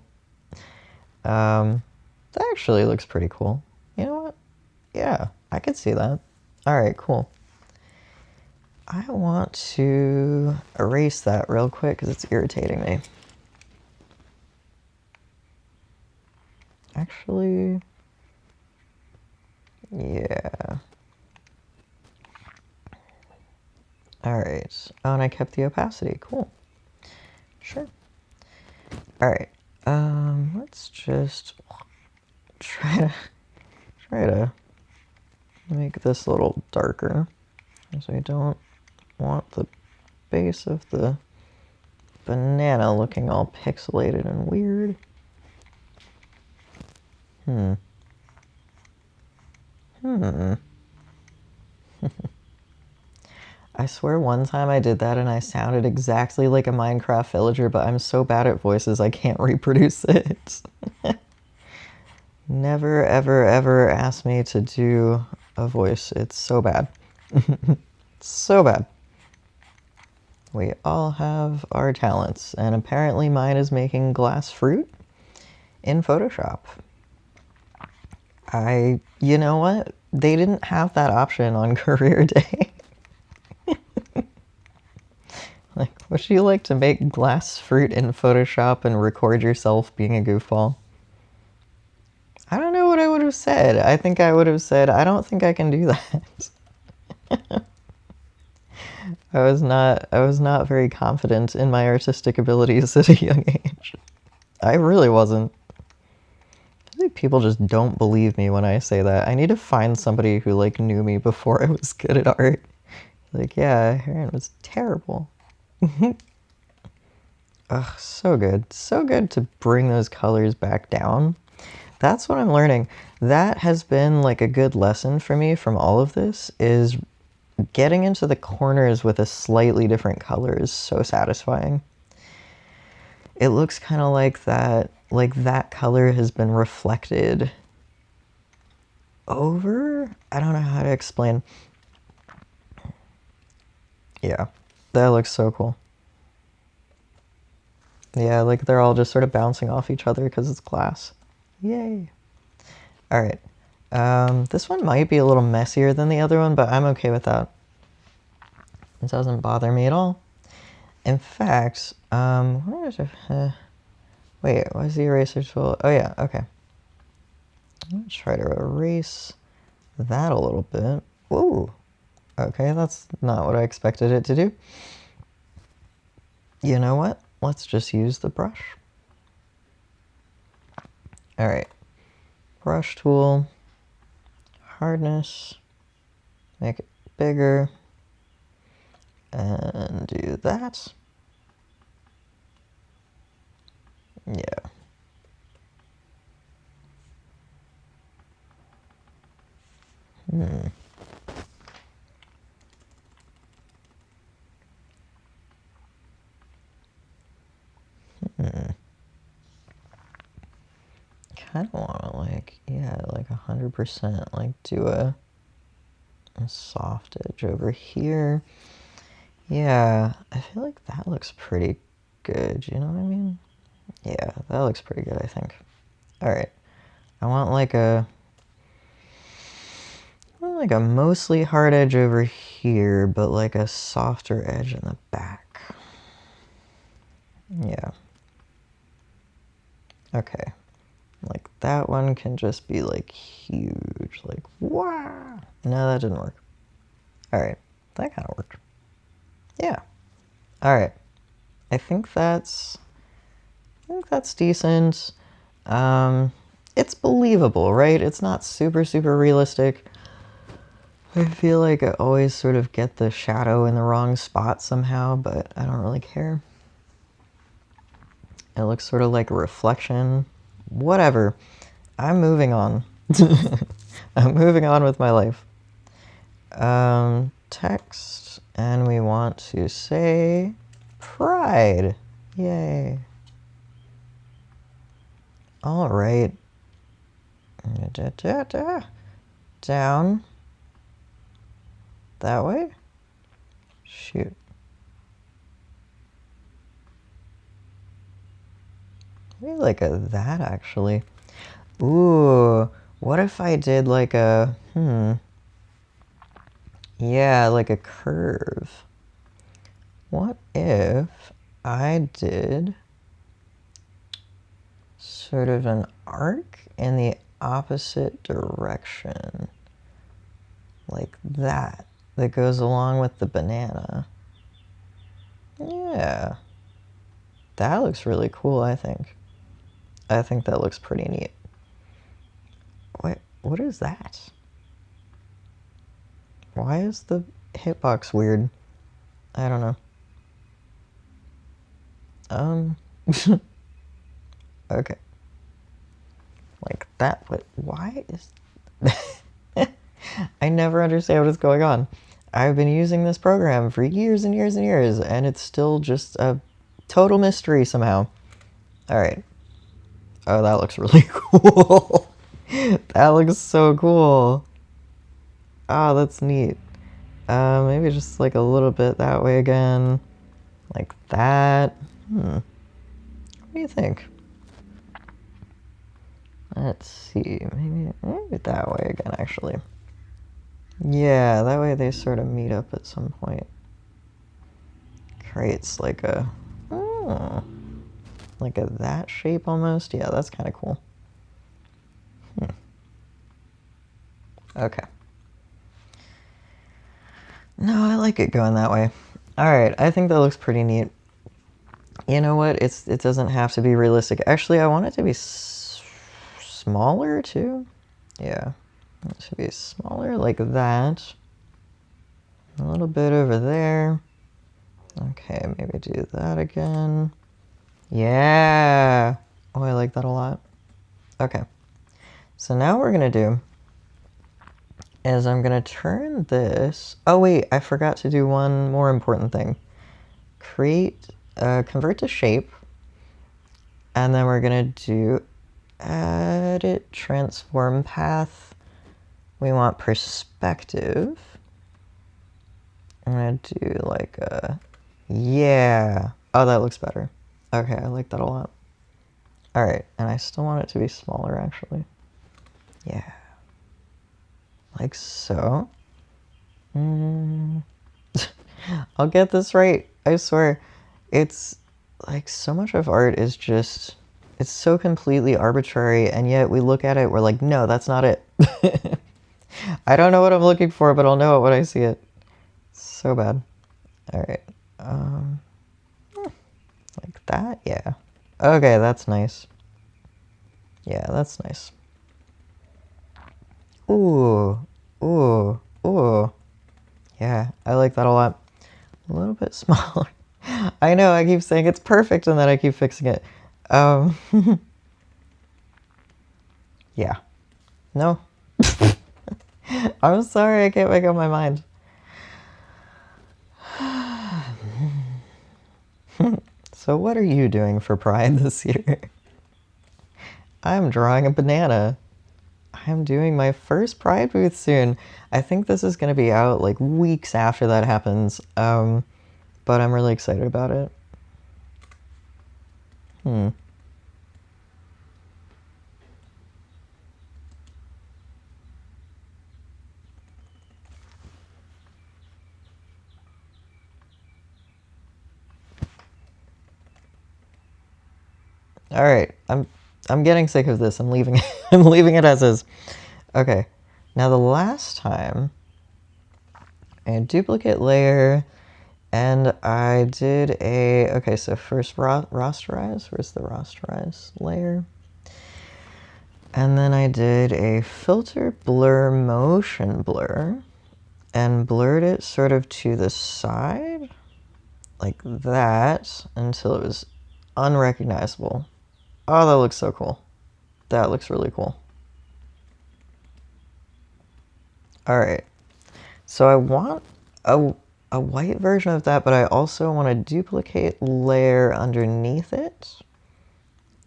That actually looks pretty cool. You know what? Yeah, I could see that. All right, cool. I want to erase that real quick because it's irritating me. Actually, yeah. All right. Oh, and I kept the opacity. Cool. Sure. All right. Let's just try to make this a little darker, because I don't want the base of the banana looking all pixelated and weird. I swear one time I did that and I sounded exactly like a Minecraft villager, but I'm so bad at voices I can't reproduce it. Never, ever, ever ask me to do a voice. It's so bad. So bad. We all have our talents, and apparently mine is making glass fruit in Photoshop. You know what? They didn't have that option on career day. Like, would you like to make glass fruit in Photoshop and record yourself being a goofball? I don't know what I would have said. I think I would have said, I don't think I can do that. I was not very confident in my artistic abilities at a young age. I really wasn't. I think people just don't believe me when I say that. I need to find somebody who like knew me before I was good at art. Like, yeah, Heron was terrible. Ugh, so good. So good to bring those colors back down. That's what I'm learning. That has been like a good lesson for me from all of this, is getting into the corners with a slightly different color is so satisfying. It looks kind of like that color has been reflected over? I don't know how to explain. Yeah, that looks so cool. Yeah, like they're all just sort of bouncing off each other because it's glass. Yay. All right. This one might be a little messier than the other one, but I'm okay with that. It doesn't bother me at all. In fact, where is it? Wait, what's the eraser tool? Oh yeah, okay. Let's try to erase that a little bit. Whoa. Okay, that's not what I expected it to do. You know what? Let's just use the brush. All right. Brush tool. Hardness. Make it bigger. And do that. Yeah. Kind of want to like, yeah, like 100%, like do a soft edge over here. Yeah, I feel like that looks pretty good, you know what I mean? Yeah, that looks pretty good, I think. All right, I want like a mostly hard edge over here, but like a softer edge in the back. Yeah. Okay. Like that one can just be like huge, like wow. No, that didn't work. All right, that kind of worked. Yeah. All right. I think that's decent. It's believable, right? It's not super, super realistic. I feel like I always sort of get the shadow in the wrong spot somehow, but I don't really care. It looks sort of like a reflection. Whatever. I'm moving on. I'm moving on with my life. Text, and we want to say pride. Yay. All right. Down. That way? Shoot. Maybe like that, actually. Ooh, what if I did like a, yeah, like a curve. What if I did sort of an arc in the opposite direction? Like that goes along with the banana. Yeah. That looks really cool, I think. I think that looks pretty neat. Wait, what is that? Why is the hitbox weird? I don't know. Okay. Like that, but why is... I never understand what is going on. I've been using this program for years and years and years, and it's still just a total mystery somehow. All right. Oh, that looks really cool. That looks so cool. Oh, that's neat. Maybe just like a little bit that way again. Like that. What do you think? Let's see. Maybe that way again, actually. Yeah, that way they sort of meet up at some point. Creates like a... like a that shape almost. Yeah, that's kind of cool. Okay. No, I like it going that way. Alright, I think that looks pretty neat. You know what? It doesn't have to be realistic. Actually, I want it to be smaller too. Yeah. It should be smaller like that. A little bit over there. Okay, maybe do that again. Yeah. Oh, I like that a lot. Okay. So now what we're going to do is I'm going to turn this... Oh, wait, I forgot to do one more important thing. Convert to shape. And then we're going to do edit, transform path. We want perspective. I'm going to do like a... Yeah. Oh, that looks better. Okay, I like that a lot. All right, and I still want it to be smaller, actually. Yeah. Like so. I'll get this right. I swear. It's like so much of art is just... It's so completely arbitrary, and yet we look at it, we're like, no, that's not it. I don't know what I'm looking for, but I'll know it when I see it. So bad. All right. Like that? Yeah. Okay, that's nice. Yeah, that's nice. Ooh. Ooh. Ooh. Yeah, I like that a lot. A little bit smaller. I know, I keep saying it's perfect, and then I keep fixing it. Yeah. No. I'm sorry, I can't make up my mind. So what are you doing for Pride this year? I'm drawing a banana. I'm doing my first Pride booth soon. I think this is going to be out like weeks after that happens, but I'm really excited about it. All right, I'm getting sick of this. I'm leaving. I'm leaving it as is. Okay, now the last time I had duplicate layer, and I did a... Okay, so first rasterize. Where's the rasterize layer? And then I did a filter blur motion blur and blurred it sort of to the side like that until it was unrecognizable. Oh, that looks so cool. That looks really cool. All right. So I want a white version of that, but I also want to duplicate layer underneath it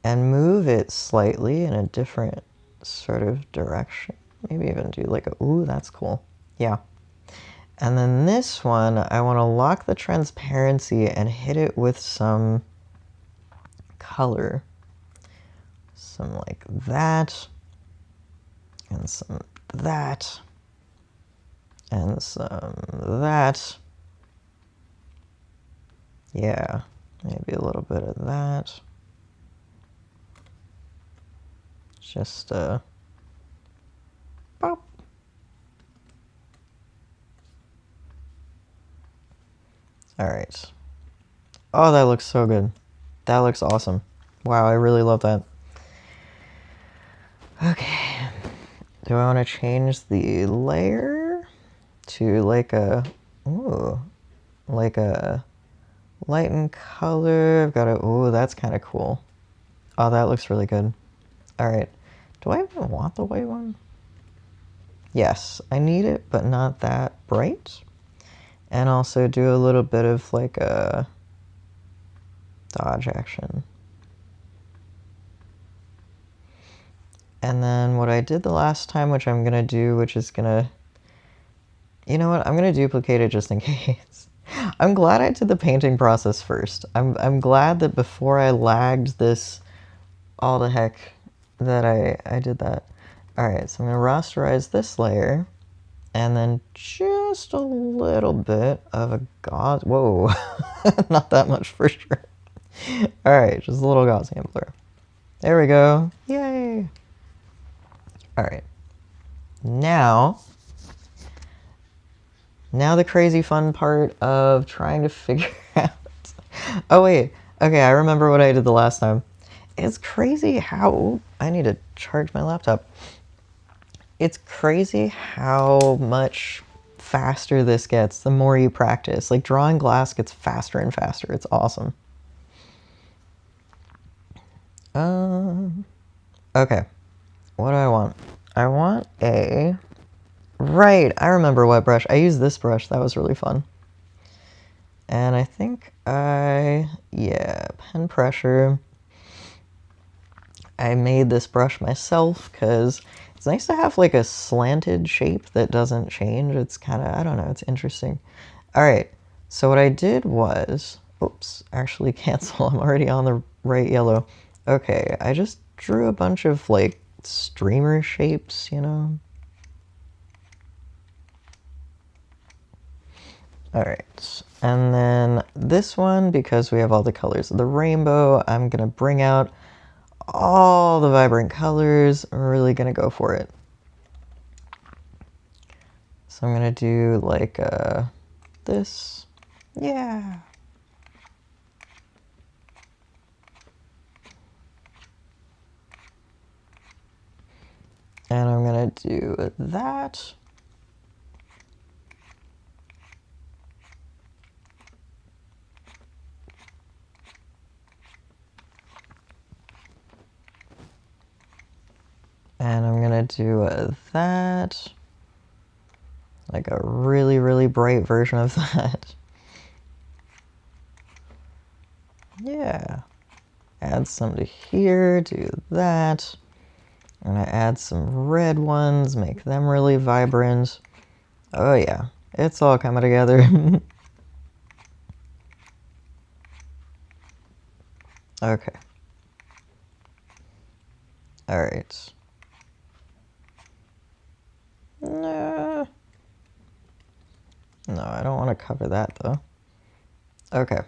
and move it slightly in a different sort of direction. Maybe even do like a... Ooh, that's cool. Yeah. And then this one, I want to lock the transparency and hit it with some color. Some like that. And some that. And some that. Yeah, maybe a little bit of that. Just, pop. All right. Oh, that looks so good. That looks awesome. Wow, I really love that. Okay. Do I want to change the layer to like a... Ooh. Like a lighten color. I've got a... Ooh, that's kind of cool. Oh, that looks really good. All right. Do I even want the white one? Yes, I need it, but not that bright. And also do a little bit of like a dodge action. And then what I did the last time, which I'm gonna do, which is gonna, you know what, I'm gonna duplicate it just in case. I'm glad I did the painting process first. I'm glad that before I lagged this all the heck that I did that. Alright, so I'm gonna rasterize this layer and then just a little bit of a gauze. Whoa, not that much for sure. Alright, just a little Gaussian blur. There we go. Yay! Alright. Now the crazy fun part of trying to figure out. Oh, wait. Okay, I remember what I did the last time. It's crazy how. I need to charge my laptop. It's crazy how much faster this gets the more you practice. Like, drawing glass gets faster and faster. It's awesome. Okay. What do I want? I want a. Right, I remember what brush. I used this brush. That was really fun. And I think yeah, pen pressure. I made this brush myself because it's nice to have like a slanted shape that doesn't change. It's kind of, I don't know, it's interesting. All right, so what I did was, oops, actually cancel. I'm already on the right yellow. Okay, I just drew a bunch of like streamer shapes, you know? All right, and then this one, because we have all the colors of the rainbow, I'm gonna bring out all the vibrant colors. I'm really gonna go for it. So I'm gonna do like this. Yeah. And I'm gonna do that. And I'm gonna do that. Like a really, really bright version of that. Yeah. Add some to here, do that. I'm gonna add some red ones, make them really vibrant. Oh yeah, it's all coming together. Okay. All right. No, I don't want to cover that though. Okay.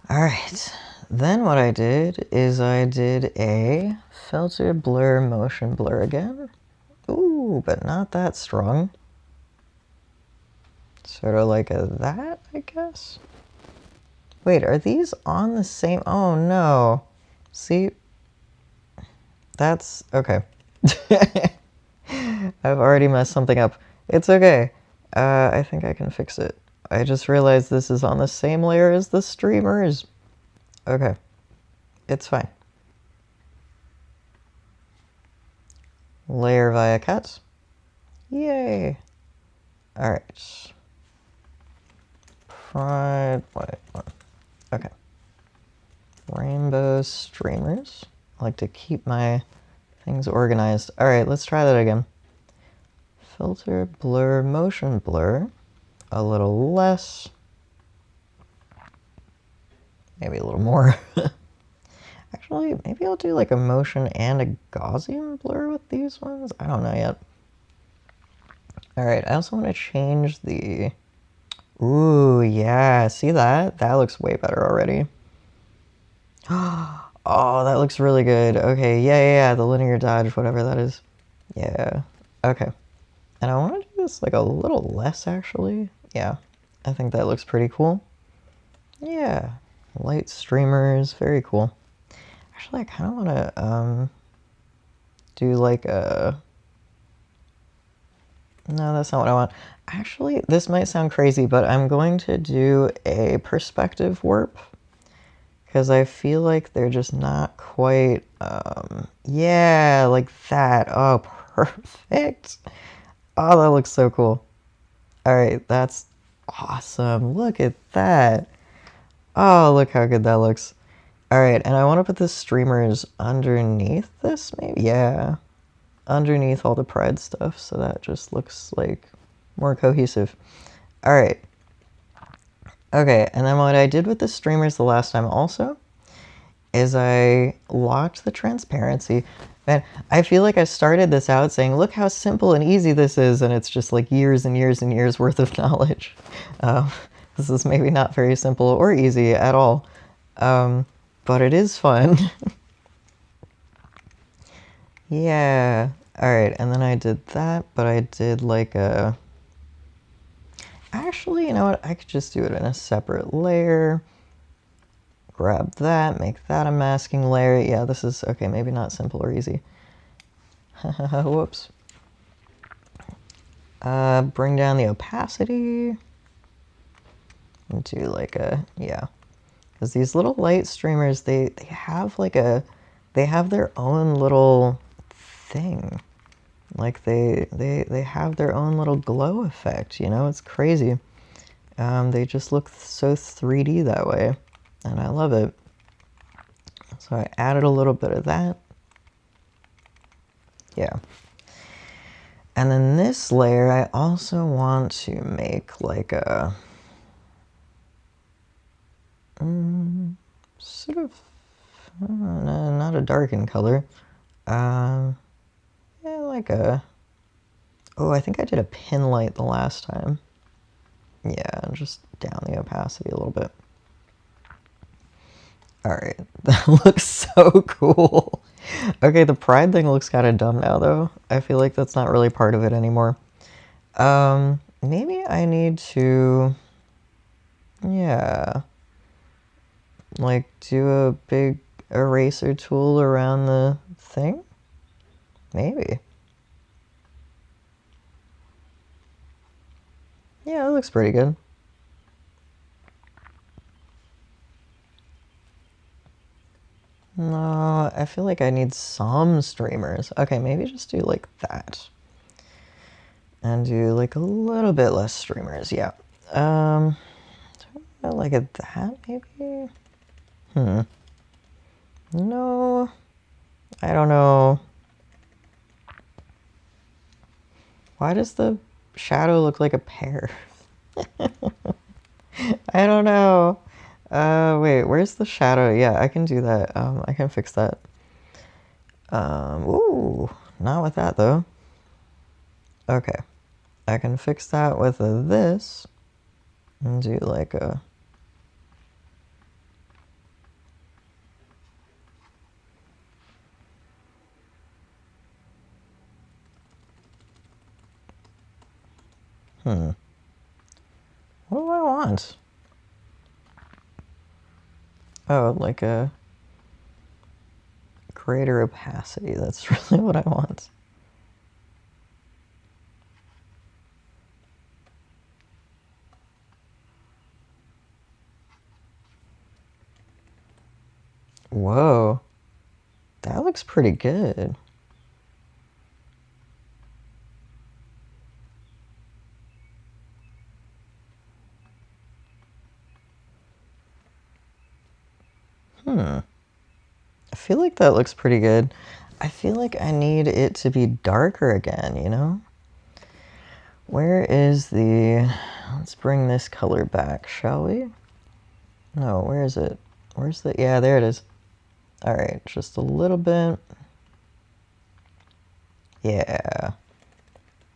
All right. Then what I did is I did a filter blur motion blur again. Ooh, but not that strong. Sort of like a that, I guess. Wait, are these on the same? Oh no. See? That's okay. I've already messed something up. It's okay. I think I can fix it. I just realized this is on the same layer as the streamers. Okay. It's fine. Layer via cut. Yay. Alright. Pride white one. Okay. Rainbow streamers. I like to keep my things organized. Alright, let's try that again. Filter, blur, motion blur. A little less. Maybe a little more. Actually, maybe I'll do like a motion and a Gaussian blur with these ones. I don't know yet. Alright, I also want to change the... Ooh, yeah. See that? That looks way better already. Oh, that looks really good. Okay, yeah. The linear dodge, whatever that is. Yeah. Okay. And I want to do this like a little less, actually. Yeah. I think that looks pretty cool. Yeah. Light streamers. Very cool. Actually, I kind of want to do like a... No, that's not what I want. Actually, this might sound crazy, but I'm going to do a perspective warp. Because I feel like they're just not quite... yeah, like that. Oh, perfect. Oh, that looks so cool. Alright, that's awesome. Look at that. Oh, look how good that looks. All right, and I want to put the streamers underneath this, maybe? Yeah, underneath all the pride stuff, so that just looks like more cohesive. All right. Okay, and then what I did with the streamers the last time also is I locked the transparency. Man, I feel like I started this out saying, look how simple and easy this is, and it's just like years and years and years worth of knowledge. This is maybe not very simple or easy at all, but it is fun. Yeah. All right, and then I did that, but I did like a... Actually, you know what? I could just do it in a separate layer. Grab that, make that a masking layer. Yeah, this is... Okay, maybe not simple or easy. Whoops. Bring down the opacity. And do like a... Yeah. Because these little light streamers, they have like a... They have their own little thing. Like they have their own little glow effect, you know? It's crazy. They just look so 3D that way, and I love it. So I added a little bit of that. Yeah. And then this layer, I also want to make like a... sort of... not a darkened color. Yeah, like a... Oh, I think I did a pin light the last time. Yeah, just down the opacity a little bit. Alright, that looks so cool. Okay, the pride thing looks kind of dumb now, though. I feel like that's not really part of it anymore. Maybe I need to... Yeah. Like, do a big eraser tool around the thing? Maybe. Yeah, it looks pretty good. No, I feel like I need some streamers. Okay, maybe just do like that. And do like a little bit less streamers, yeah. Like at that, maybe? No, I don't know. Why does the shadow look like a pear? I don't know. Wait, where's the shadow? Yeah, I can do that. I can fix that. Ooh, not with that though. Okay, I can fix that with this and do like a... What do I want? Oh, like a greater opacity. That's really what I want. Whoa, that looks pretty good. I feel like that looks pretty good. I feel like I need it to be darker again, you know? Where is the... Let's bring this color back, shall we? No, where is it? Where's the... Yeah, there it is. All right, just a little bit. Yeah.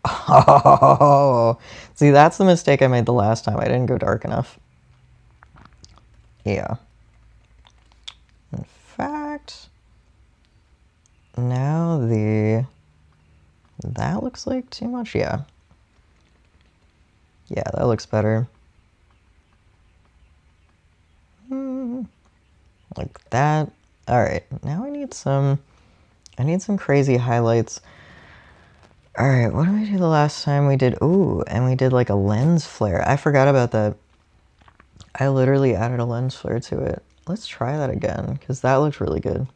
Oh, see, that's the mistake I made the last time. I didn't go dark enough. Yeah. In fact, now that looks like too much. Yeah. Yeah, that looks better. Like that. All right, now I need some crazy highlights. All right, what did we do the last time? We did, ooh, and we did like a lens flare. I forgot about that. I literally added a lens flare to it. Let's try that again, because that looked really good.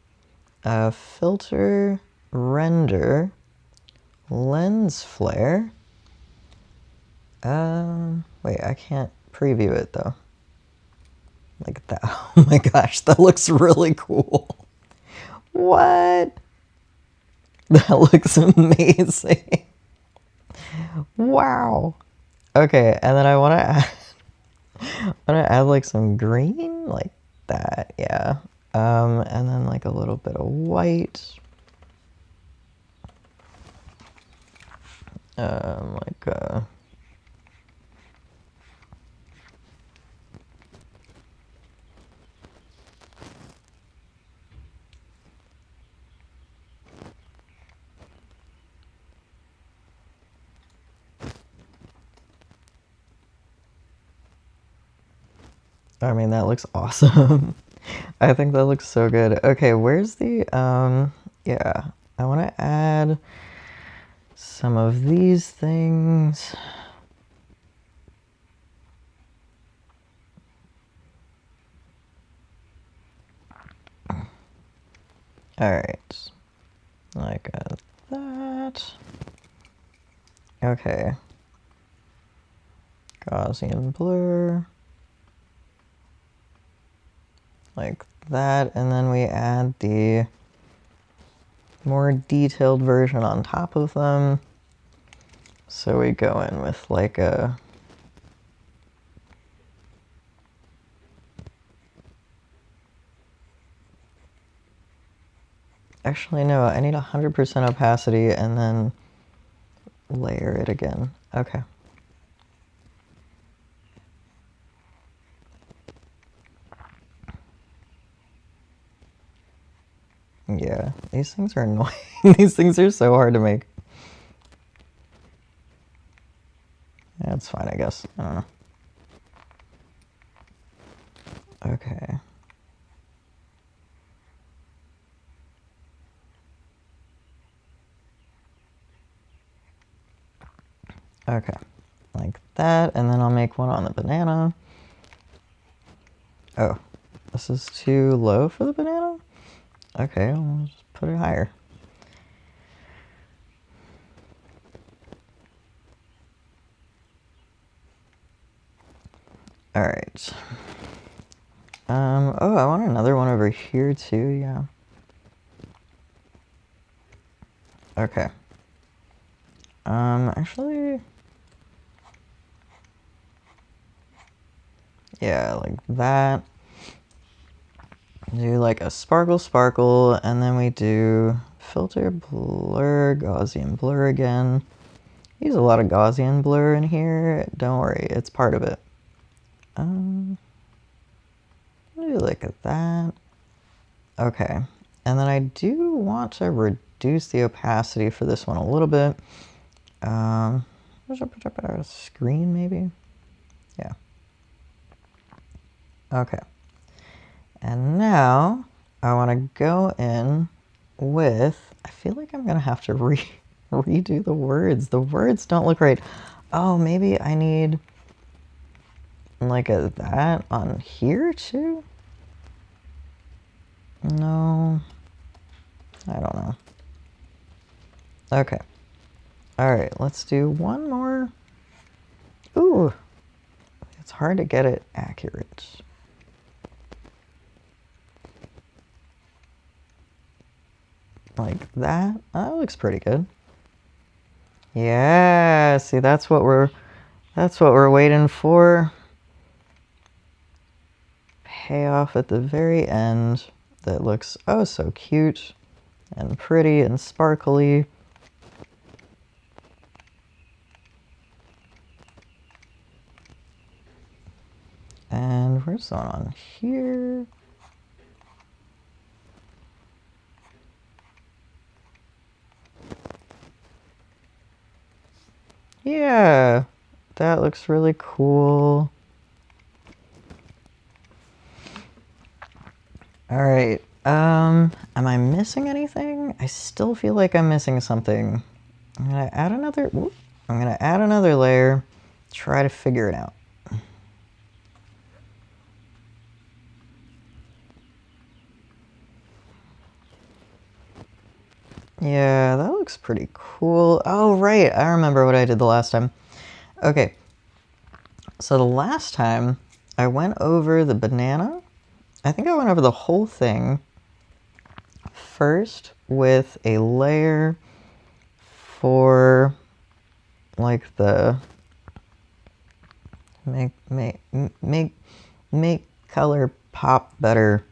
Filter, render, lens flare. Wait, I can't preview it though. Like that. Oh my gosh, that looks really cool. What? That looks amazing. Wow. Okay, and then I want to add like some green, like that. Yeah. And then like a little bit of white. Like I mean, that looks awesome. I think that looks so good. Okay, where's the, yeah, I want to add some of these things. All right, like that. Okay. Gaussian blur. Like that, and then we add the more detailed version on top of them. So we go in with like a actually no, I need 100% opacity and then layer it again. Okay. Yeah, these things are annoying. These things are so hard to make. Yeah, it's fine, I guess. I don't know. Okay. Okay, like that, and then I'll make one on the banana. Oh, this is too low for the banana? Okay, I'll just put it higher. All right. Oh, I want another one over here too, yeah. Okay. Actually, yeah, like that. Do like a sparkle sparkle, and then we do filter blur, Gaussian blur again. Use a lot of Gaussian blur in here. Don't worry, it's part of it. Do like that. Okay, and then I do want to reduce the opacity for this one a little bit. Screen maybe? Yeah. Okay. And now I want to go in with, I feel like I'm going to have to redo the words. The words don't look right. Oh, maybe I need like a that on here too? No, I don't know. Okay. All right, let's do one more. Ooh, it's hard to get it accurate. Like that. That looks pretty good. Yeah, see, that's what we're waiting for. Payoff at the very end that looks oh so cute and pretty and sparkly. And where's one on here? Yeah, that looks really cool. All right, am I missing anything? I still feel like I'm missing something. I'm gonna add another layer, try to figure it out. Yeah, that looks pretty cool. Oh, right, I remember what I did the last time. Okay, so the last time I went over the banana. I think I went over the whole thing first with a layer for like the make color pop better.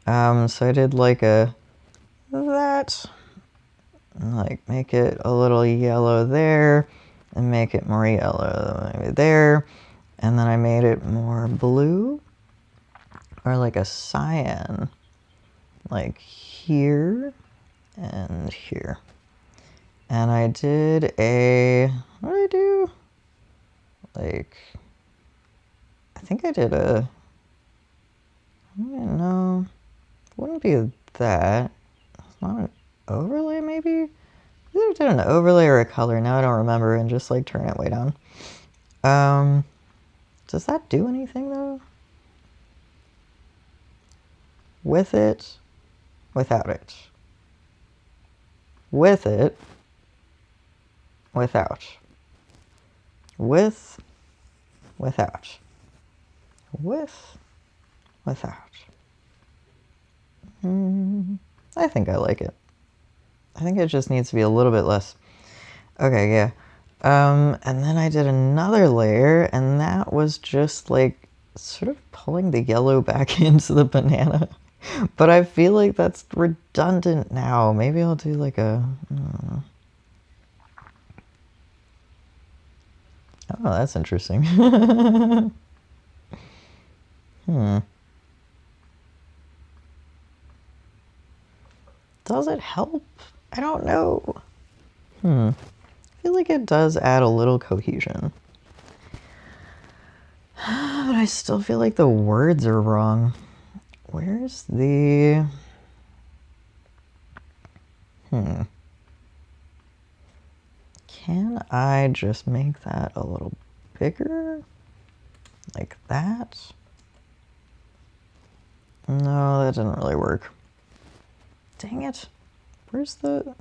So I did like that, like make it a little yellow there and make it more yellow maybe there, and then I made it more blue or like a cyan like here and here. And I did what did I do? Like, I think I did I don't know, wouldn't be that. It's not an overlay maybe? Either did an overlay or a color, now I don't remember, and just like turn it way down. Does that do anything though? With it, without it. With it, without. With, without. With, without. I think I like it. I think it just needs to be a little bit less. Okay, yeah. And then I did another layer, and that was just like sort of pulling the yellow back into the banana. But I feel like that's redundant now. Maybe I'll do like a... Oh, that's interesting. Does it help? I don't know. I feel like it does add a little cohesion. But I still feel like the words are wrong. Where's the... Can I just make that a little bigger? Like that? No, that didn't really work. Dang it. Where'd the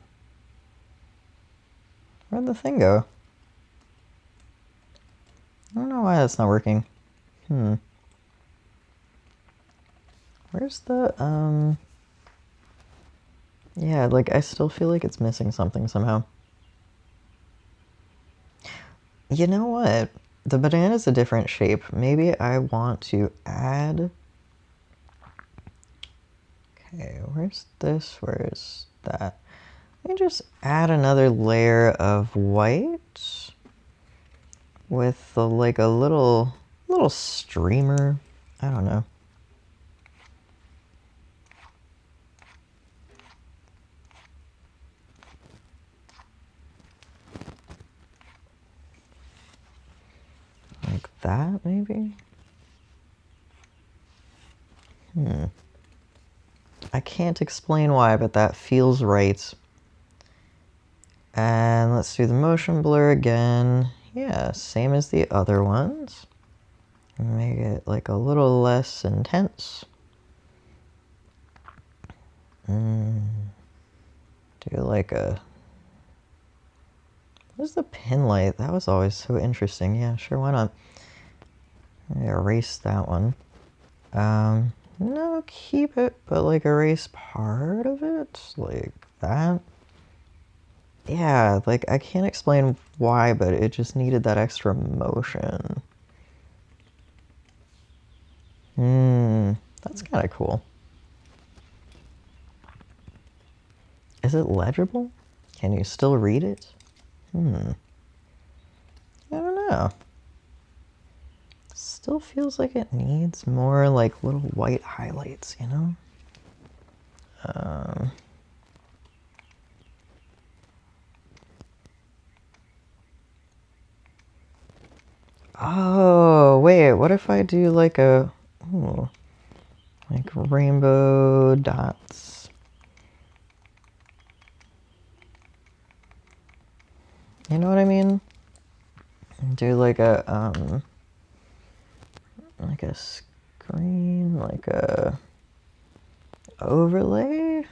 thing go? I don't know why that's not working. Where's the, yeah, like I still feel like it's missing something somehow. You know what? The banana's a different shape. Maybe I want to add... Okay, where's this? Where's that? Let me just add another layer of white with like a little streamer. I don't know. Like that, maybe? I can't explain why, but that feels right. And let's do the motion blur again. Yeah, same as the other ones. Make it like a little less intense. Do like a... What's the pin light? That was always so interesting. Yeah, sure, why not? Erase that one. No, keep it, but like erase part of it, like that. Yeah, like I can't explain why, but it just needed that extra motion. That's kind of cool. Is it legible? Can you still read it? I don't know. Still feels like it needs more like little white highlights, you know? Oh, wait, what if I do like a... Ooh, like rainbow dots? You know what I mean? Do like a screen, like a overlay.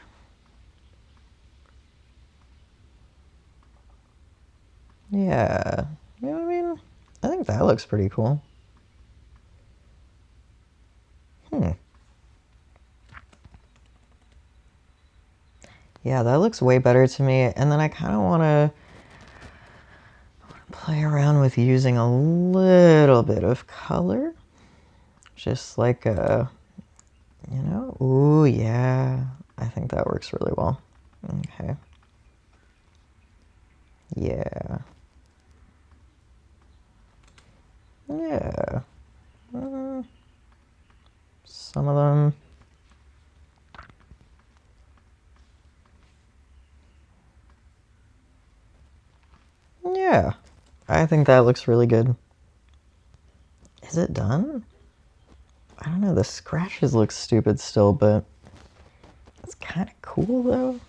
Yeah, you know what I mean? I think that looks pretty cool. Yeah, that looks way better to me. And then I kind of want to play around with using a little bit of color. Just like a, you know, ooh, yeah. I think that works really well. Okay. Yeah. Yeah. Some of them. Yeah. I think that looks really good. Is it done? I don't know. The scratches look stupid still, but it's kind of cool though.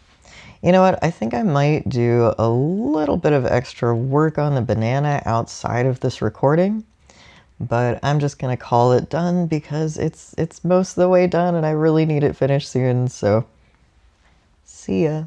You know what? I think I might do a little bit of extra work on the banana outside of this recording, but I'm just gonna call it done because it's most of the way done and I really need it finished soon, so see ya.